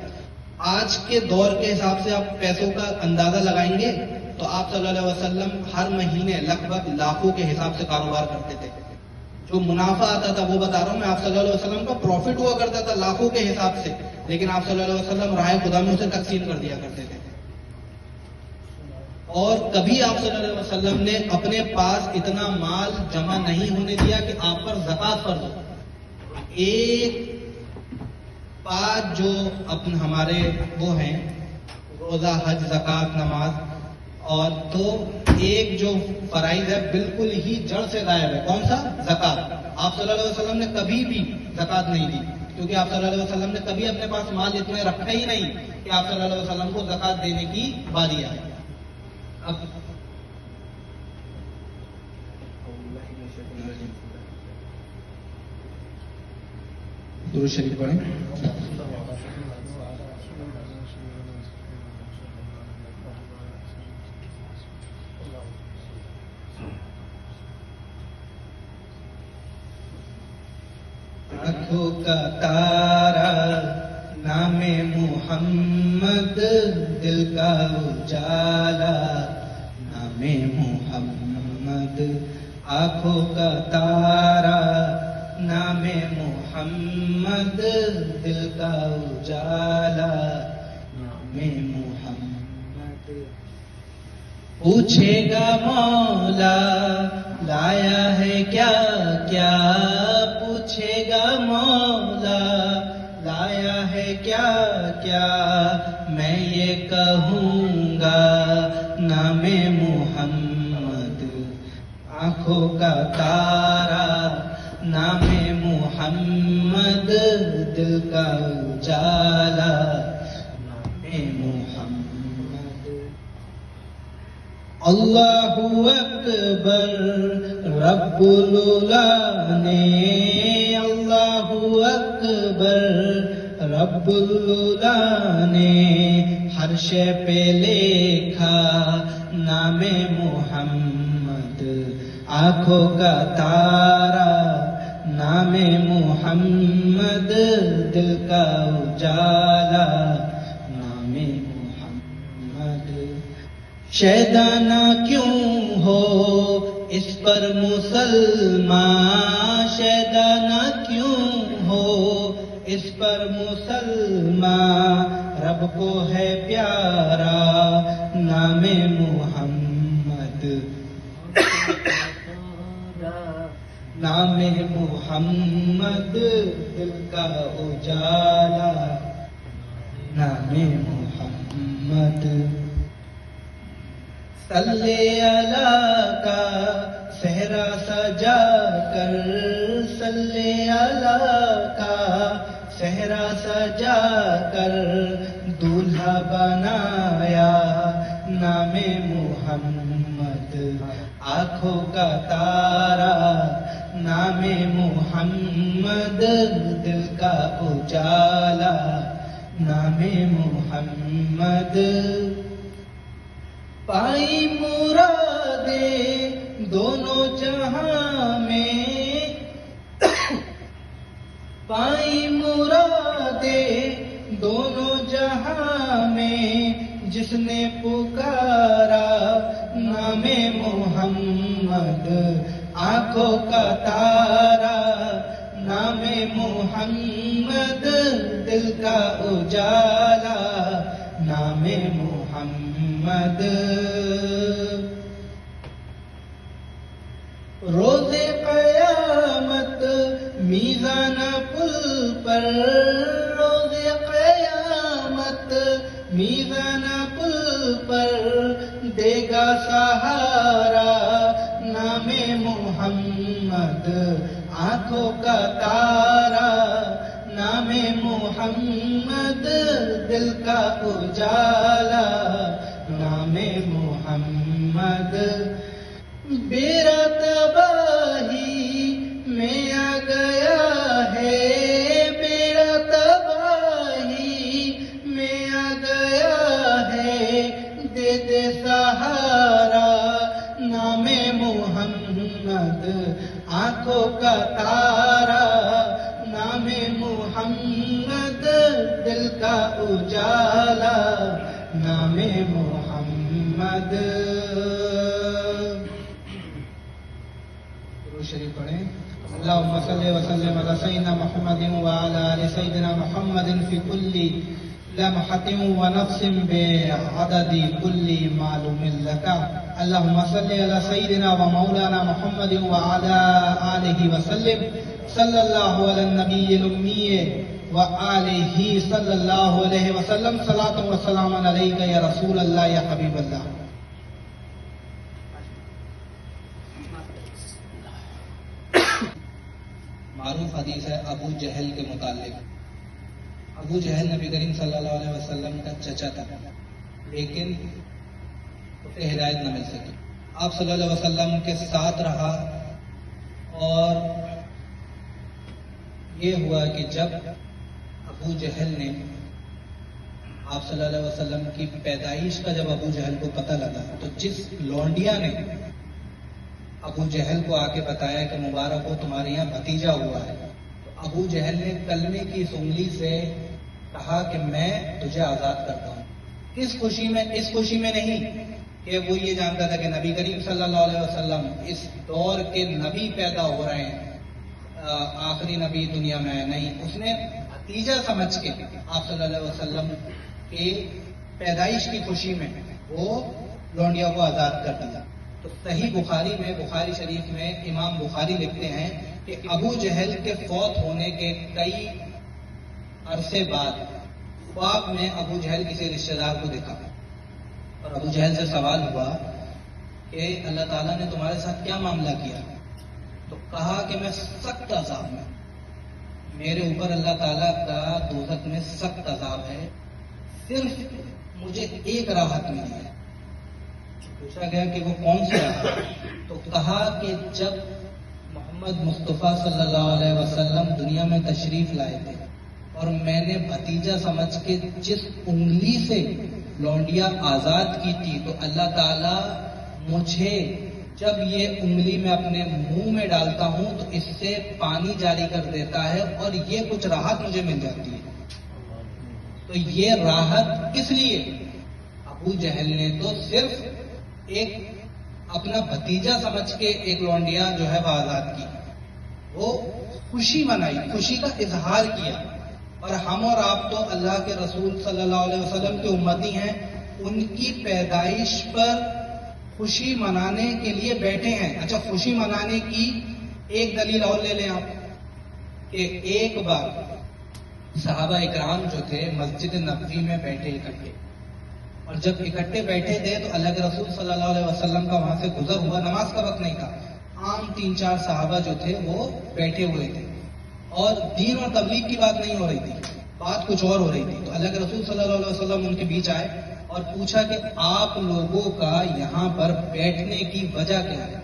آج کے دور کے حساب سے آپ پیسوں کا اندازہ لگائیں گے تو آپ صلی اللہ علیہ وسلم ہر مہینے لگ بھگ لاکھوں کے حساب سے کاروبار کرتے تھے. جو منافع آتا تھا وہ بتا رہا ہوں میں، آپ صلی اللہ علیہ وسلم کا پروفٹ ہوا کرتا تھا لاکھوں کے حساب سے. لیکن آپ صلی اللہ علیہ وسلم رائے خدا میں اسے تقسیم کر دیا کرتے تھے. اور کبھی آپ صلی اللہ علیہ وسلم نے اپنے پاس اتنا مال جمع نہیں ہونے دیا کہ آپ پر زکوٰۃ فرض ہو. ایک پانچ جو ہمارے وہ ہیں روزہ، حج، زکوٰۃ، نماز، اور تو ایک جو فرائض ہے بالکل ہی جڑ سے غائب ہے. کون سا؟ زکوٰۃ. آپ صلی اللہ علیہ وسلم نے کبھی بھی زکوٰۃ نہیں دی، کیونکہ آپ صلی اللہ علیہ وسلم نے کبھی اپنے پاس مال اتنے رکھا ہی نہیں کہ آپ صلی اللہ علیہ وسلم کو زکوٰۃ دینے کی باری آئے. اب درود شریف پڑھیں. آنکھوں کا تارا نام محمد، دل کا اجالا نام محمد. آنکھوں کا تارا نام محمد، دل کا اجالا نام محمد. پوچھے گا مولا لایا ہے کیا کیا، پوچھے گا مولا لایا ہے کیا کیا، میں یہ کہوں گا نام محمد. آنکھوں کا تارا نام محمد، دل کا اجالا نام محمد. اللہ اکبر رب العلا نے، اللہ اکبر رب العلا نے ہر شے پہ لکھا نام محمد. آنکھوں کا تارا نام محمد، دل کا اجالا نام محمد. شیدانہ کیوں ہو اس پر مسلمان، شیدانہ کیوں ہو اس پر مسلمان، رب کو ہے پیارا نام محمد. نام محمد، دل کا اجالا نام محمد. صلی اللہ کا صحرا سجا کر، صلی اللہ کا صحرا سجا کر دولہا بنایا نام محمد. آنکھوں کا تارا نام محمد، دل کا اجالا نام محمد. پائی مرادیں دونوں جہاں میں، پائی مرادیں دونوں جہاں میں، جس نے پکارا نام محمد. آنکھوں کا تارا نام محمد، دل کا اجالا نام محمد. روز قیامت میزان پل پر، روز قیامت میزان پل پر دے گا سہارا نام محمد. آنکھوں کا تارا نام محمد، دل کا اجالا نام محمد. بیرا تباہی میں آ گیا ہے، بیرا تباہی میں آ گیا ہے، دے دے سہارا نام محمد. آنکھوں کا تارا نام محمد، دل کا اجالا نام محمد. شریف پڑھیں. اللهم صل وسلم على سيدنا محمد وعلى آل سيدنا محمد في كل لمحة ونفس بعدد كل معلوم لك. اللهم صل على سيدنا ومولانا محمد وعلى آله وسلم. صلى الله على النبي الأمي وآله صلى الله عليه وسلم. صلاة وسلام عليك يا رسول الله يا حبيب الله. معروف حدیث ہے ابو جہل کے متعلق. ابو جہل نبی کریم صلی اللہ علیہ وسلم کا چچا تھا، لیکن اسے ہدایت نہ مل سکی. آپ صلی اللہ علیہ وسلم کے ساتھ رہا، اور یہ ہوا کہ جب ابو جہل نے آپ صلی اللہ علیہ وسلم کی پیدائش کا جب ابو جہل کو پتہ لگا، تو جس لونڈیا نے ابو جہل کو آ کے بتایا کہ مبارک ہو تمہارے یہاں بھتیجا ہوا ہے، تو ابو جہل نے کلمے کی اس انگلی سے کہا کہ میں تجھے آزاد کرتا ہوں. کس خوشی میں؟ اس خوشی میں نہیں کہ وہ یہ جانتا تھا کہ نبی کریم صلی اللہ علیہ وسلم اس دور کے نبی پیدا ہو رہے ہیں، آخری نبی دنیا میں ہے. نہیں، اس نے بھتیجا سمجھ کے آپ صلی اللہ علیہ وسلم کی پیدائش کی خوشی میں وہ لونڈیا کو آزاد کر دیا. تو صحیح بخاری میں، بخاری شریف میں امام بخاری لکھتے ہیں کہ ابو جہل کے فوت ہونے کے کئی عرصے بعد خواب میں ابو جہل کسی رشتہ دار کو دیکھا، اور ابو جہل سے سوال ہوا کہ اللہ تعالیٰ نے تمہارے ساتھ کیا معاملہ کیا؟ تو کہا کہ میں سخت عذاب میں، میرے اوپر اللہ تعالیٰ کا دوزخ میں سخت عذاب ہے، صرف مجھے ایک راحت ملی ہے. پوچھا گیا کہ وہ کون سی راحت؟ تو کہا کہ جب محمد مصطفیٰ صلی اللہ علیہ وسلم دنیا میں تشریف لائے تھے اور میں نے بھتیجا سمجھ کے جس انگلی سے لونڈیا آزاد کی تھی، تو اللہ تعالیٰ مجھے جب یہ انگلی میں اپنے منہ میں ڈالتا ہوں تو اس سے پانی جاری کر دیتا ہے، اور یہ کچھ راحت مجھے مل جاتی ہے. تو یہ راحت کس لیے؟ ابو جہل نے تو صرف ایک اپنا بھتیجا سمجھ کے ایک لونڈیا جو ہے وہ آزاد کی، وہ خوشی منائی، خوشی کا اظہار کیا. اور ہم اور آپ تو اللہ کے رسول صلی اللہ علیہ وسلم کے امتی ہیں، ان کی پیدائش پر خوشی منانے کے لیے بیٹھے ہیں. اچھا، خوشی منانے کی ایک دلیل اور لے لیں آپ کہ ایک بار صحابہ اکرام جو تھے مسجد نبوی میں بیٹھے اکٹھے، اور جب اکٹھے بیٹھے تھے تو اللہ کے رسول صلی اللہ علیہ وسلم کا وہاں سے گزر ہوا. نماز کا وقت نہیں تھا، عام 3-4 صحابہ جو تھے وہ بیٹھے ہوئے تھے، اور دین اور تبلیغ کی بات نہیں ہو رہی تھی، بات کچھ اور ہو رہی تھی. تو اللہ کے رسول صلی اللہ علیہ وسلم ان کے بیچ آئے اور پوچھا کہ آپ لوگوں کا یہاں پر بیٹھنے کی وجہ کیا ہے؟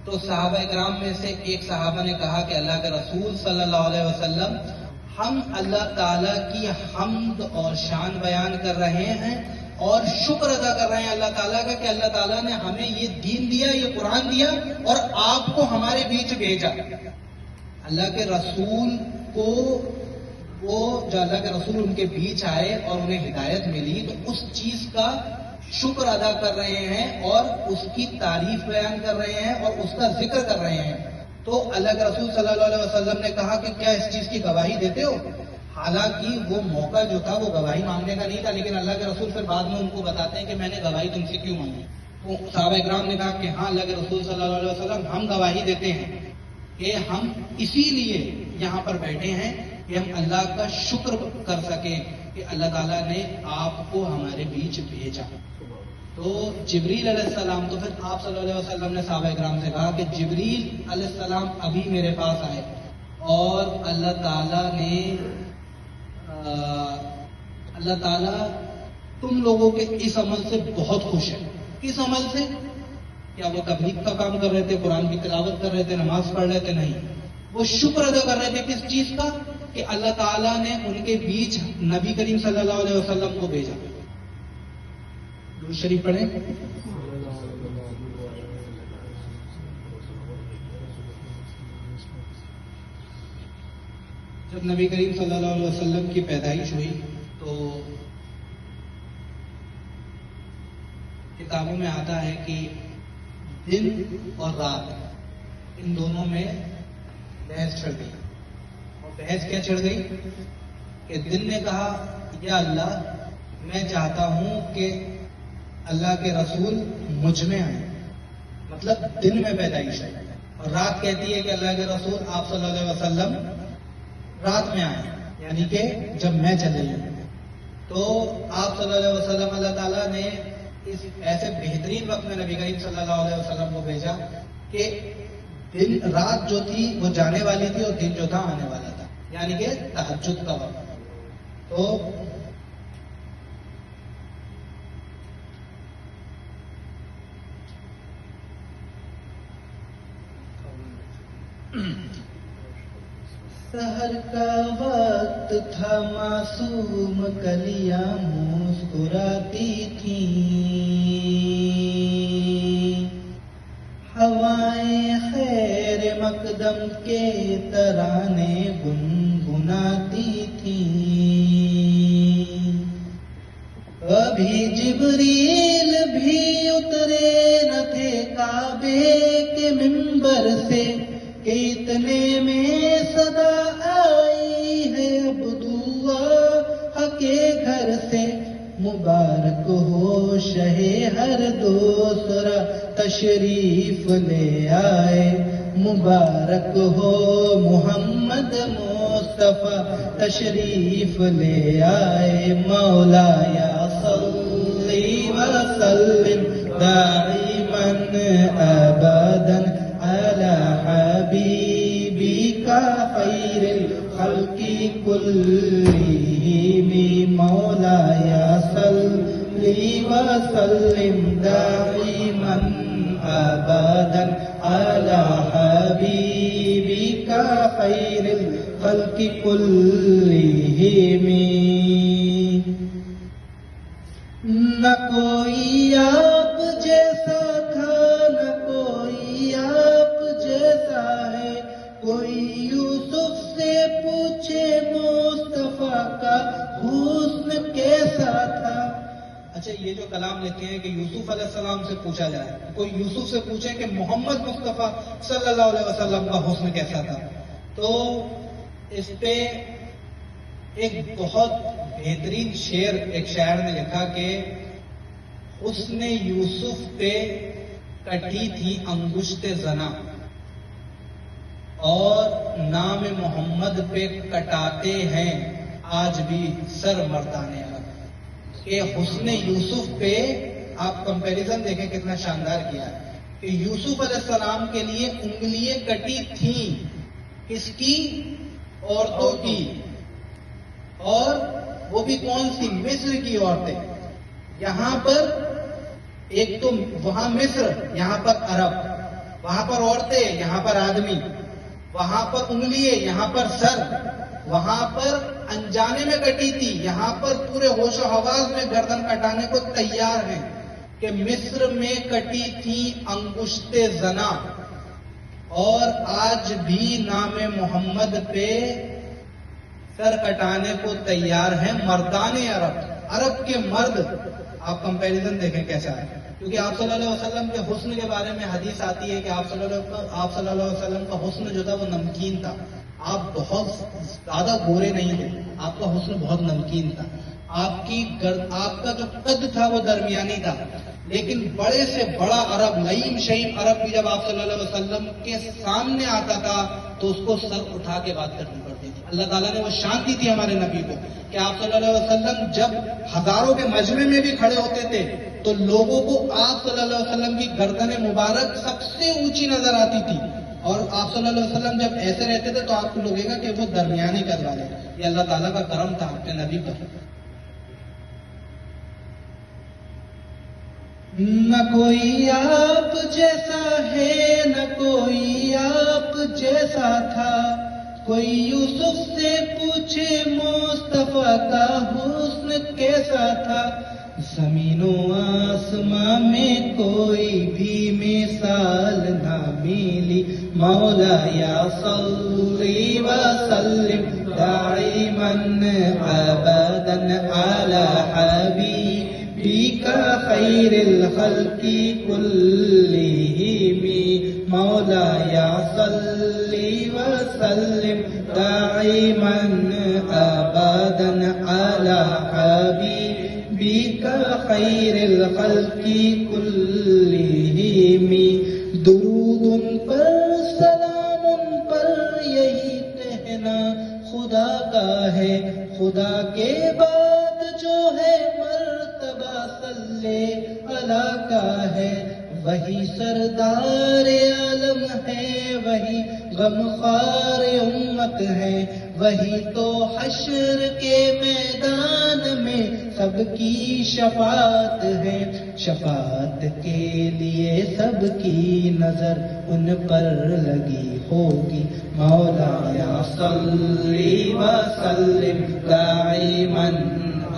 تو صحابہ اکرام میں سے ایک صحابہ نے کہا کہ اللہ کے رسول صلی اللہ علیہ وسلم، ہم اللہ تعالیٰ کی حمد اور شان بیان کر رہے ہیں اور شکر ادا کر رہے ہیں اللہ تعالیٰ کا کہ اللہ تعالیٰ نے ہمیں یہ دین دیا، یہ قرآن دیا، اور آپ کو ہمارے بیچ بھیجا. اللہ کے رسول کو وہ جو اللہ کے رسول ان کے بیچ آئے اور انہیں ہدایت ملی، تو اس چیز کا شکر ادا کر رہے ہیں اور اس کی تعریف بیان کر رہے ہیں اور اس کا ذکر کر رہے ہیں. تو اللہ کے رسول صلی اللہ علیہ وسلم نے کہا کہ کیا اس چیز کی گواہی دیتے ہو؟ حالانکہ وہ موقع جو تھا وہ گواہی مانگنے کا نہیں تھا، لیکن اللہ کے رسول پھر بعد میں ان کو بتاتے ہیں کہ میں نے گواہی تم سے کیوں مانگی. تو صحابہ اکرام نے کہا کہ ہاں اللہ کے رسول صلی اللہ علیہ وسلم، ہم گواہی دیتے ہیں کہ ہم اسی لیے یہاں پر بیٹھے ہیں کہ ہم اللہ کا شکر کر سکیں کہ اللہ تعالیٰ نے آپ کو ہمارے بیچ بھیجا. تو جبریل علیہ السلام، تو پھر آپ صلی اللہ علیہ وسلم نے صحابہ اکرام سے کہا کہ جبریل علیہ السلام ابھی میرے پاس آئے اور اللہ تعالیٰ تم لوگوں کے اس عمل سے بہت خوش ہے. کس عمل سے؟ کیا وہ تبلیغ کا کام کر رہے تھے، قرآن کی تلاوت کر رہے تھے، نماز پڑھ رہے تھے؟ نہیں، وہ شکر ادا کر رہے تھے. کس چیز کا؟ کہ اللہ تعالیٰ نے ان کے بیچ نبی کریم صلی اللہ علیہ وسلم کو بھیجا. درود شریف پڑھیں. جب نبی کریم صلی اللہ علیہ وسلم کی پیدائش ہوئی تو کتابوں میں آتا ہے کہ دن اور رات ان دونوں میں بحث چھڑ گئی. اور بحث کیا چھڑ گئی کہ دن نے کہا یا اللہ میں چاہتا ہوں کہ اللہ کے رسول مجھ میں آئے، مطلب دن میں پیدائش ہے، اور رات کہتی ہے کہ اللہ کے رسول آپ صلی اللہ علیہ وسلم رات میں آئے، یعنی کہ جب میں چلے جاؤں. تو آپ صلی اللہ علیہ وسلم اللہ تعالیٰ نے اس ایسے بہترین وقت میں نبی کریم صلی اللہ علیہ وسلم کو بھیجا کہ دن رات جو تھی وہ جانے والی تھی اور دن جو تھا آنے والا تھا، یعنی کہ تہجد کا وقت. تو سحر کا وقت تھا، معصوم کلیاں مسکراتی تھیں، ہوائیں خیر مقدم کے ترانے گنگناتی تھیں. ابھی جبریل بھی اترے نہ تھے کعبے کے منبر سے کہ اتنے میں صدا آئی ہے عبداللہ کے گھر سے. مبارک ہو شہ ہر دوسرا تشریف لے آئے، مبارک ہو محمد مصطفیٰ تشریف لے آئے. مولا یا صلی وسلم دائما ابدا علی حبیبک خیر الخلق کلہم. مولا یا صلی وسلم دائما ابدا علی حبیبک خیر الخلق کلہم. نہ کوئی آپ جیسا تھا، نہ کوئی آپ جیسا ہے، کوئی یوسف سے پوچھے مصطفیٰ کا حسن کیسا تھا. اچھا یہ جو کلام لیتے ہیں کہ یوسف علیہ السلام سے پوچھا جائے، کوئی یوسف سے پوچھے کہ محمد مصطفیٰ صلی اللہ علیہ وسلم کا حسن کیسا تھا، تو اس پہ ایک بہت بہترین شعر ایک شاعر نے لکھا کہ حسن یوسف پہ کٹی تھی انگشت زنا، اور نام محمد پہ کٹاتے ہیں آج بھی سر مردانے. کہ حسن یوسف پہ آپ کمپیریزن دیکھیں کتنا شاندار کیا ہے کہ یوسف علیہ السلام کے لیے انگلیاں کٹی تھیں، کس کی؟ عورتوں کی. اور وہ بھی کون سی؟ مصر کی عورتیں. یہاں پر ایک تو وہاں مصر، یہاں پر عرب، وہاں پر عورتیں، یہاں پر آدمی، وہاں پر انگلیاں، یہاں پر سر، وہاں پر انجانے میں کٹی تھی، یہاں پر پورے ہوش و حواس میں گردن کٹانے کو تیار ہیں. کہ مصر میں کٹی تھی انگشت زنا، اور آج بھی نام محمد پہ سر کٹانے کو تیار ہیں مردان عرب. عرب کے مرد، آپ کمپیریزن دیکھیں کیسا ہے. کیونکہ آپ صلی اللہ علیہ وسلم کے حسن کے بارے میں حدیث آتی ہے کہ آپ صلی اللہ علیہ وسلم کا حسن جو تھا وہ نمکین تھا. آپ بہت زیادہ گورے نہیں تھے، آپ کا حسن بہت نمکین تھا. آپ کا جو قد تھا وہ درمیانی تھا. لیکن بڑے سے بڑا عرب، لئیم شہیم عرب بھی جب آپ صلی اللہ علیہ وسلم کے سامنے آتا تھا تو اس کو سر اٹھا کے بات کرنی پڑتی تھی. اللہ تعالیٰ نے وہ شان دی تھی ہمارے نبی کو کہ آپ صلی اللہ علیہ وسلم جب ہزاروں کے مجمع میں بھی کھڑے ہوتے تھے تو لوگوں کو آپ صلی اللہ علیہ وسلم کی گردن مبارک سب سے اونچی نظر آتی تھی. اور آپ صلی اللہ علیہ وسلم جب ایسے رہتے تھے تو آپ کو لگے گا کہ وہ درمیانی قد والے. یہ اللہ تعالیٰ کا کرم تھا اپنے نبی پر. نہ کوئی آپ جیسا ہے، نہ کوئی آپ جیسا تھا، کوئی یوسف سے پوچھے مصطفیٰ کا حسن کیسا تھا. زمین و آسمان میں کوئی بھی مثال نہ ملی. مولا یا صلی وسلم دائما ابدا علی حبیبک خیر الخلق کلہم. مولایا صلی وسلم دائما ابدا علی حبیبک خیر الخلق کلہم. درود پر سلام پر یہی کہنا خدا کا ہے، خدا کے بعد جو ہے مرتبہ صلی اللہ کا ہے. وہی سردار عالم ہے، وہی غمخوار امت ہے، وہی تو حشر کے میدان میں سب کی شفاعت ہے. شفاعت کے لیے سب کی نظر ان پر لگی ہوگی. مولایا صلی وسلم دائما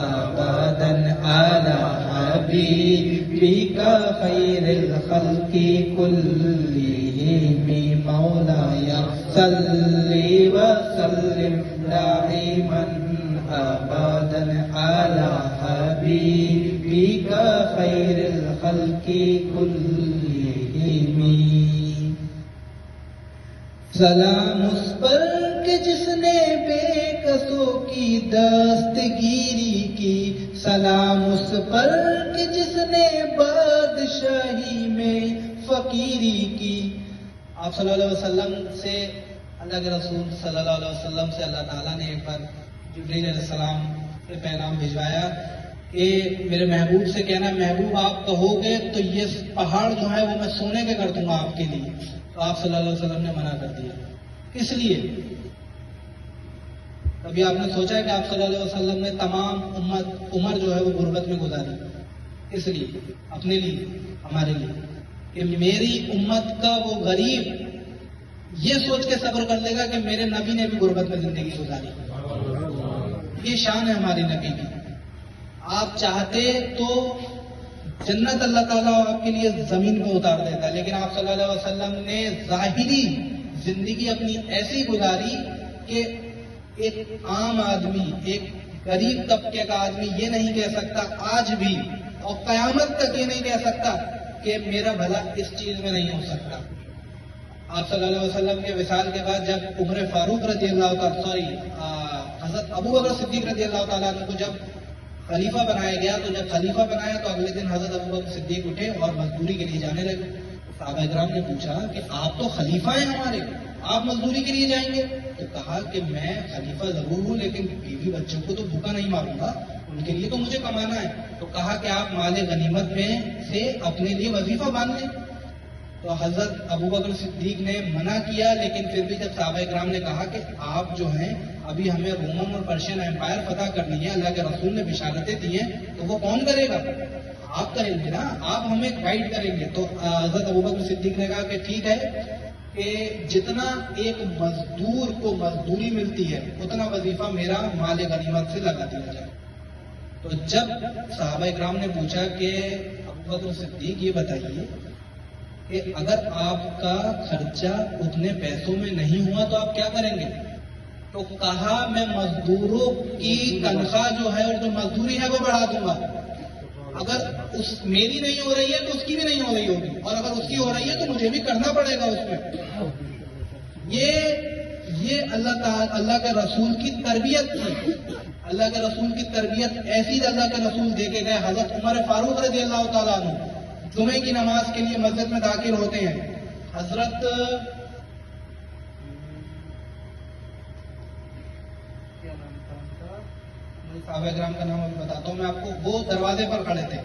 ابدا علی حبیبک خیر الخلق کلہم. مولایا صلی وسلم دائما ابدا علی حبیبک خیر الخلق کلہم. سلام اس پر کہ جس نے بے کسوں کی دستگیری کی، سلام اس پر کہ جس نے بادشاہی میں فقیری کی. آپ صلی اللہ علیہ وسلم سے، اللہ کے رسول صلی اللہ علیہ وسلم سے اللہ تعالیٰ نے ایک بار جبریل علیہ السلام سے پیغام بھجوایا کہ میرے محبوب سے کہنا، محبوب آپ کہو گے تو یہ پہاڑ جو ہے وہ میں سونے کے کر دوں گا آپ کے لیے. تو آپ صلی اللہ علیہ وسلم نے منع کر دیا. اس لیے ابھی آپ نے سوچا ہے کہ آپ صلی اللہ علیہ وسلم نے تمام عمر جو ہے وہ غربت میں گزاری، اس لیے اپنے لیے، ہمارے لیے، کہ میری امت کا وہ غریب یہ سوچ کے صبر کر لے گا کہ میرے نبی نے بھی غربت میں زندگی گزاری. یہ شان ہے ہماری نبی کی. آپ چاہتے تو جنت اللہ تعالیٰ آپ کے لیے زمین پہ اتار دیتا، لیکن آپ صلی اللہ علیہ وسلم نے ظاہری زندگی اپنی ایسی گزاری کہ ایک عام آدمی، ایک غریب طبقے کا آدمی یہ نہیں کہہ سکتا آج بھی اور قیامت تک یہ نہیں کہہ سکتا کہ میرا بھلا اس چیز میں نہیں ہو سکتا. آپ صلی اللہ علیہ وسلم کے وصال کے بعد جب عمر فاروق رضی اللہ تعالیٰ حضرت ابو بکر صدیق رضی اللہ تعالیٰ عنہ کو جب خلیفہ بنایا گیا، تو جب خلیفہ بنایا تو اگلے دن حضرت ابو بکر صدیق اٹھے اور مزدوری کے لیے جانے لگے. صحابہ کرام نے پوچھا کہ آپ تو خلیفہ ہیں ہمارے، آپ مزدوری کے لیے جائیں گے؟ تو کہا کہ میں خلیفہ ضرور ہوں لیکن بیوی بچوں کو تو بھوکا نہیں ماروں گا، ان کے لیے تو مجھے کمانا ہے. تو کہا کہ آپ مال غنیمت میں سے اپنے لیے وظیفہ باندھ لیں. تو حضرت ابو بکر صدیق نے منع کیا، لیکن پھر بھی جب صحابہ کرام نے کہا کہ آپ جو ہیں ابھی ہمیں رومن اور پرشین امپائر فتح کرنی ہے، اللہ کے رسول نے بشارتیں دی ہیں، تو وہ کون کرے گا؟ آپ کریں گے نا، آپ ہمیں گائیڈ کریں گے. تو حضرت ابو بکر صدیق نے کہا کہ ٹھیک ہے کہ جتنا ایک مزدور کو مزدوری ملتی ہے اتنا وظیفہ میرا مال غنیمت سے لگا دیا جائے. تو جب صحابہ کرام نے پوچھا کہ ابو بکر صدیق یہ بتائیے کہ اگر آپ کا خرچہ اتنے پیسوں میں نہیں ہوا تو آپ کیا کریں گے؟ تو کہا میں مزدوروں کی تنخواہ جو ہے اور جو مزدوری ہے وہ بڑھا دوں گا. اگر میری نہیں ہو رہی ہے تو اس کی بھی نہیں ہو رہی ہوگی، اور اگر اس کی ہو رہی ہے تو مجھے بھی کرنا پڑے گا اس میں. یہ اللہ کے رسول کی تربیت تھی. اللہ کے رسول کی تربیت ایسی اللہ کے رسول دے کے گئے. حضرت عمر فاروق رضی اللہ تعالیٰ عنہ جمعے کی نماز کے لیے مسجد میں داخل ہوتے ہیں. حضرت صحابہ کرام کا نام ابھی بتاتا ہوں میں آپ کو. وہ دروازے پر کھڑے تھے،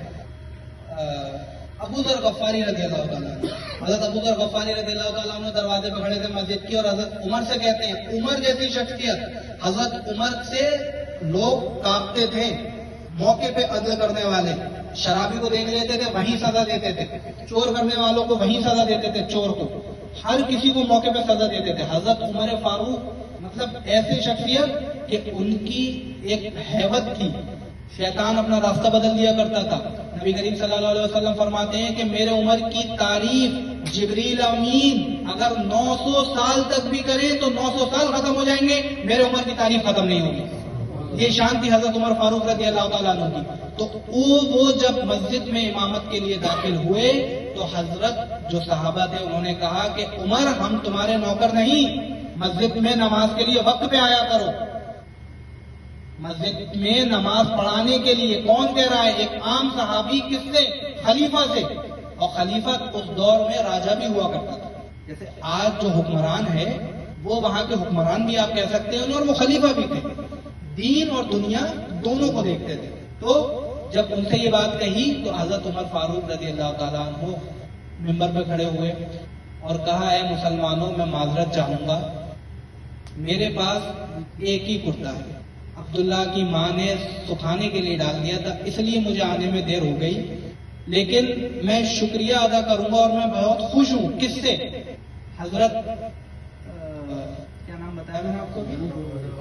ابو ذر غفاری رضی اللہ تعالیٰ عنہ. حضرت ابو ذر غفاری رضی اللہ تعالیٰ عنہ دروازے پر کھڑے تھے مسجد کی، اور حضرت عمر سے کہتے ہیں، عمر جیسی شخصیت، حضرت عمر سے لوگ کانپتے تھے. موقع پہ عدل کرنے والے، شرابی کو دیکھ لیتے تھے وہیں سزا دیتے تھے، چور کرنے والوں کو وہیں سزا دیتے تھے، چور کو، ہر کسی کو موقع پہ سزا دیتے تھے. حضرت عمر فاروق مطلب ایسی شخصیت کہ ان کی ایک ہیبت تھی. شیطان اپنا راستہ بدل دیا کرتا تھا. نبی کریم صلی اللہ علیہ وسلم فرماتے ہیں کہ میرے عمر کی تعریف جبریل امین اگر 900 سال تک بھی کریں تو 900 سال ختم ہو جائیں گے، میرے عمر کی تعریف ختم نہیں ہوگی. یہ شان تھی حضرت عمر فاروق رضی اللہ تعالیٰ عنہ کی. تو وہ جب مسجد میں امامت کے لیے داخل ہوئے تو حضرت جو صحابہ تھے انہوں نے کہا کہ عمر ہم تمہارے نوکر نہیں، مسجد میں نماز کے لیے وقت پہ آیا کرو، مسجد میں نماز پڑھانے کے لیے۔ کون کہہ رہا ہے؟ ایک عام صحابی، کس سے؟ خلیفہ سے۔ اور خلیفہ اس دور میں راجہ بھی ہوا کرتا تھا، جیسے آج جو حکمران ہے وہ وہاں کے حکمران بھی آپ کہہ سکتے ہیں اور وہ خلیفہ بھی تھے، دین اور دنیا دونوں کو دیکھتے تھے۔ تو جب ان سے یہ بات کہی تو حضرت عمر فاروق رضی اللہ تعالیٰ عنہ ممبر پہ کھڑے ہوئے اور کہا، اے مسلمانوں، میں معذرت چاہوں گا، میرے پاس ایک ہی کرتا ہے، عبداللہ کی ماں نے سکھانے کے لیے ڈال دیا تھا، اس لیے مجھے آنے میں دیر ہو گئی، لیکن میں شکریہ ادا کروں گا اور میں بہت خوش ہوں۔ کس سے؟ حضرت کیا نام بتایا میں نے آپ کو؟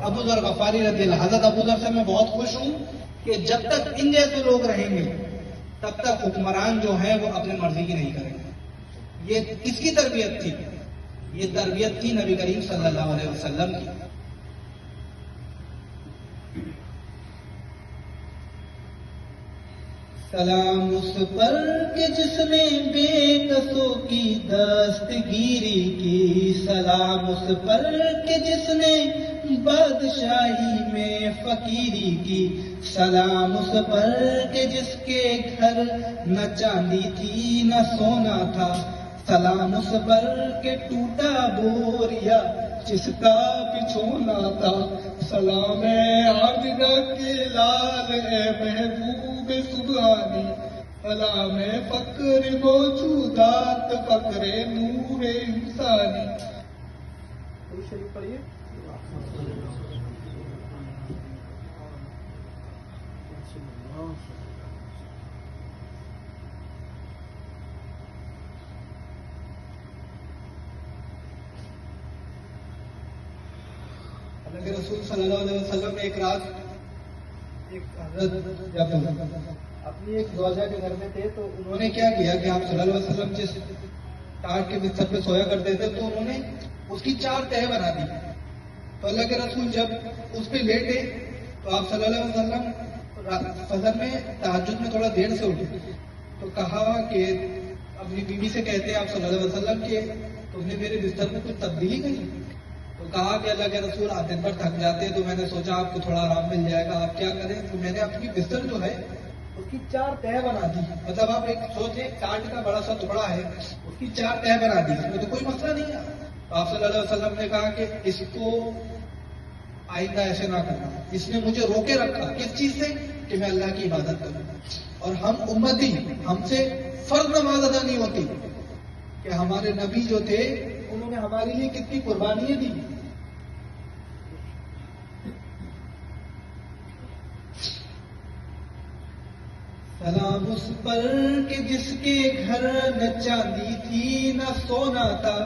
ابو ذر غفاری رضی اللہ، حضرت ابو ذر سے میں بہت خوش ہوں کہ جب تک ان جیسے لوگ رہیں گے تب تک حکمران جو ہیں وہ اپنے مرضی کی نہیں کریں گے۔ یہ کس کی تربیت تھی؟ یہ تربیت تھی نبی کریم صلی اللہ علیہ وسلم کی۔ سلام اس پر کہ جس نے بے کسوں کی دستگیری کی، سلام اس پر کہ جس نے بادشاہی میں فقیری کی، سلام اس پر کہ جس کے گھر نہ چاندی تھی نہ سونا تھا، سلام اس پر کہ ٹوٹا بوریا جس کا بچھونا تھا، سلام آمنہ کے لال اے محبوب سبحانی، سلام فقر موجودات فقر نور انسانی۔ شریف پڑھیے۔ اللہ کے رسول صلی اللہ علیہ وسلم نے ایک رات ایک حضرت جب اپنی ایک زوجہ کے گھر میں تھے تو انہوں نے کیا کیا کہ آپ صلی اللہ علیہ وسلم جس ٹاٹ کے بستر پہ سویا کرتے تھے تو انہوں نے اس کی 4 تہہ بنا دی۔ تو اللہ کے رسول جب اس پہ لیٹے تو آپ صلی اللہ علیہ وسلم فجر میں تہجد میں تھوڑا دیر سے اٹھے تو کہا کہ اپنی بیوی سے کہتے ہیں آپ صلی اللہ علیہ وسلم کہ تم نے میرے بستر میں کچھ تبدیلی کی؟ تو کہا کہ اللہ کے رسول آپ دن بھر تھک جاتے ہیں تو میں نے سوچا آپ کو تھوڑا آرام مل جائے گا، آپ کیا کریں؟ تو میں نے اپنی بستر جو ہے اس کی 4 تہہ بنا دی۔ مطلب آپ ایک سوچیں کاٹ کا بڑا سا ٹکڑا ہے، اس کی 4 تہہ بنا دی، اس میں تو کوئی مسئلہ نہیں ہے۔ تو آپ صلی اللہ علیہ وسلم نے کہا کہ اس کو آئندہ ایسے نہ کرنا، اس نے مجھے روکے رکھا کس چیز سے؟ کہ میں اللہ کی عبادت کروں، اور ہم امتی، ہم سے فرض نماز ادا نہیں ہوتی کہ ہمارے نبی جو تھے انہوں نے ہمارے لیے کتنی قربانیاں دی۔ سلام اس پر کہ جس کے گھر نہ چاندی تھی نہ سونا تھا،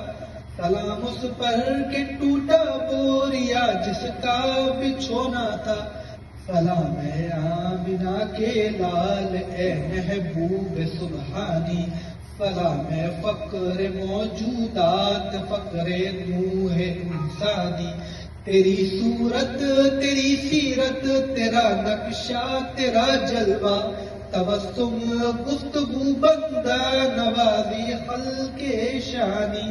سلام اس پر کہ ٹوٹا بوریا جس کا بچھونا تھا، سلام ہے آمنہ کے لال اے محبوب سبحانی، سلام ہے فقر موجودات فقر نوح انسانی، تیری صورت تیری سیرت تیرا نقشہ تیرا جلوہ، تبسم گفتگو بندہ نوازی خلق شانی،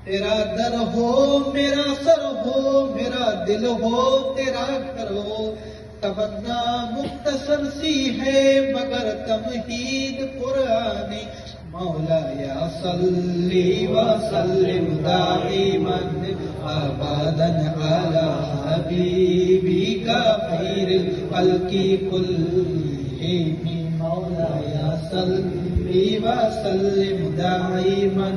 تیرا در ہو میرا سر ہو میرا دل ہو تیرا گھر ہو، تمنا مختصر سی ہے مگر تمہید قرآنی، مولا یا صلی وسلم دائما ابدا علی حبیبک خیر الخلق کلہم، مولا یا صلی وسلم دائما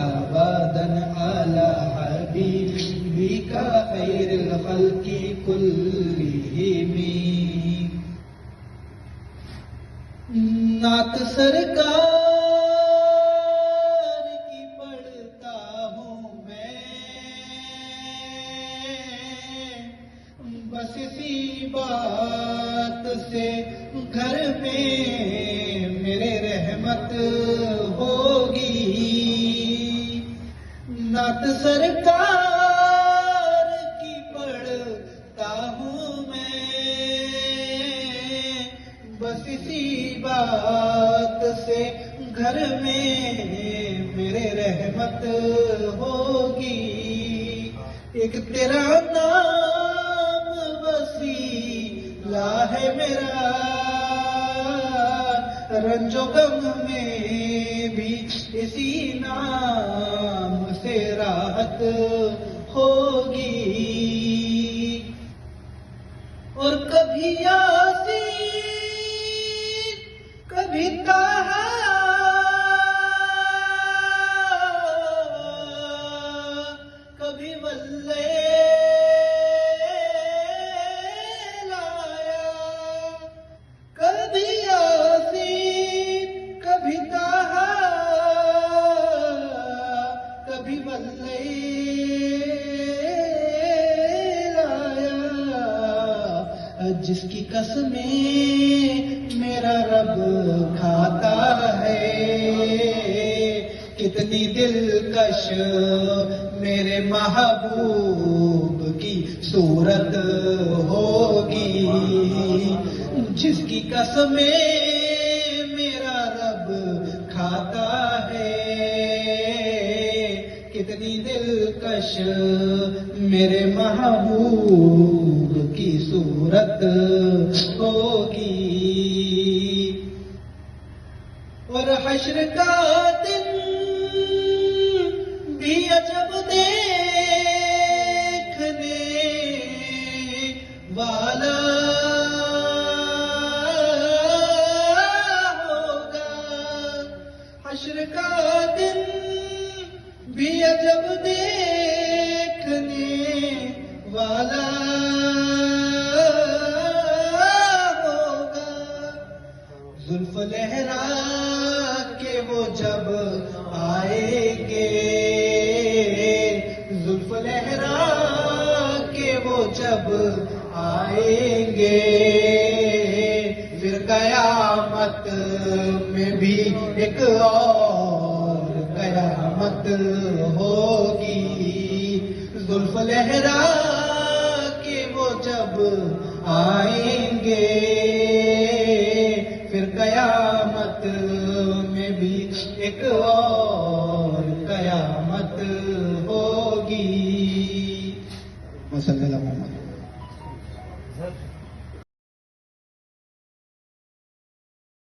ابدا علی حبیبک خیر الخلق کلہم۔ نعت سرکار کی پڑھتا ہوں میں، بس اسی بات سے گھر میں میرے رحمت ہوگی، نعت سرکار کی پڑھتا ہوں میں، بس اسی بات سے گھر میں میرے رحمت ہوگی. ایک تیرا نام وسیلہ ہے میرا، رنج و غم میں بھی اسی نام سے راحت ہوگی. اور کبھی یاسین کبھی طٰہٰ کبھی واللیل آیا، کبھی یاسین کبھی طٰہٰ کبھی واللیل آیا. جس کی قسمیں میرا رب کھاتا ہے، کتنی دلکش میرے محبوب کی صورت ہوگی. جس کی قسمیں میرا رب کھاتا ہے، کتنی دلکش میرے محبوب کی صورت ہوگی. اور حشر کا دن بھی عجب دیکھنے والا ہوگا. حشر کا دن بھی عجب دیکھنے والا ہوگا. زلف لہرا کے وہ جب آئیں گے، زلف لہرا کے وہ جب آئیں گے، پھر قیامت میں بھی ایک اور قیامت ہوگی. زلف لہرا کے وہ جب آئیں گے، پھر قیامت میں بھی ایک اور قیامت ہوگی. صلی اللہ علیہ وسلم.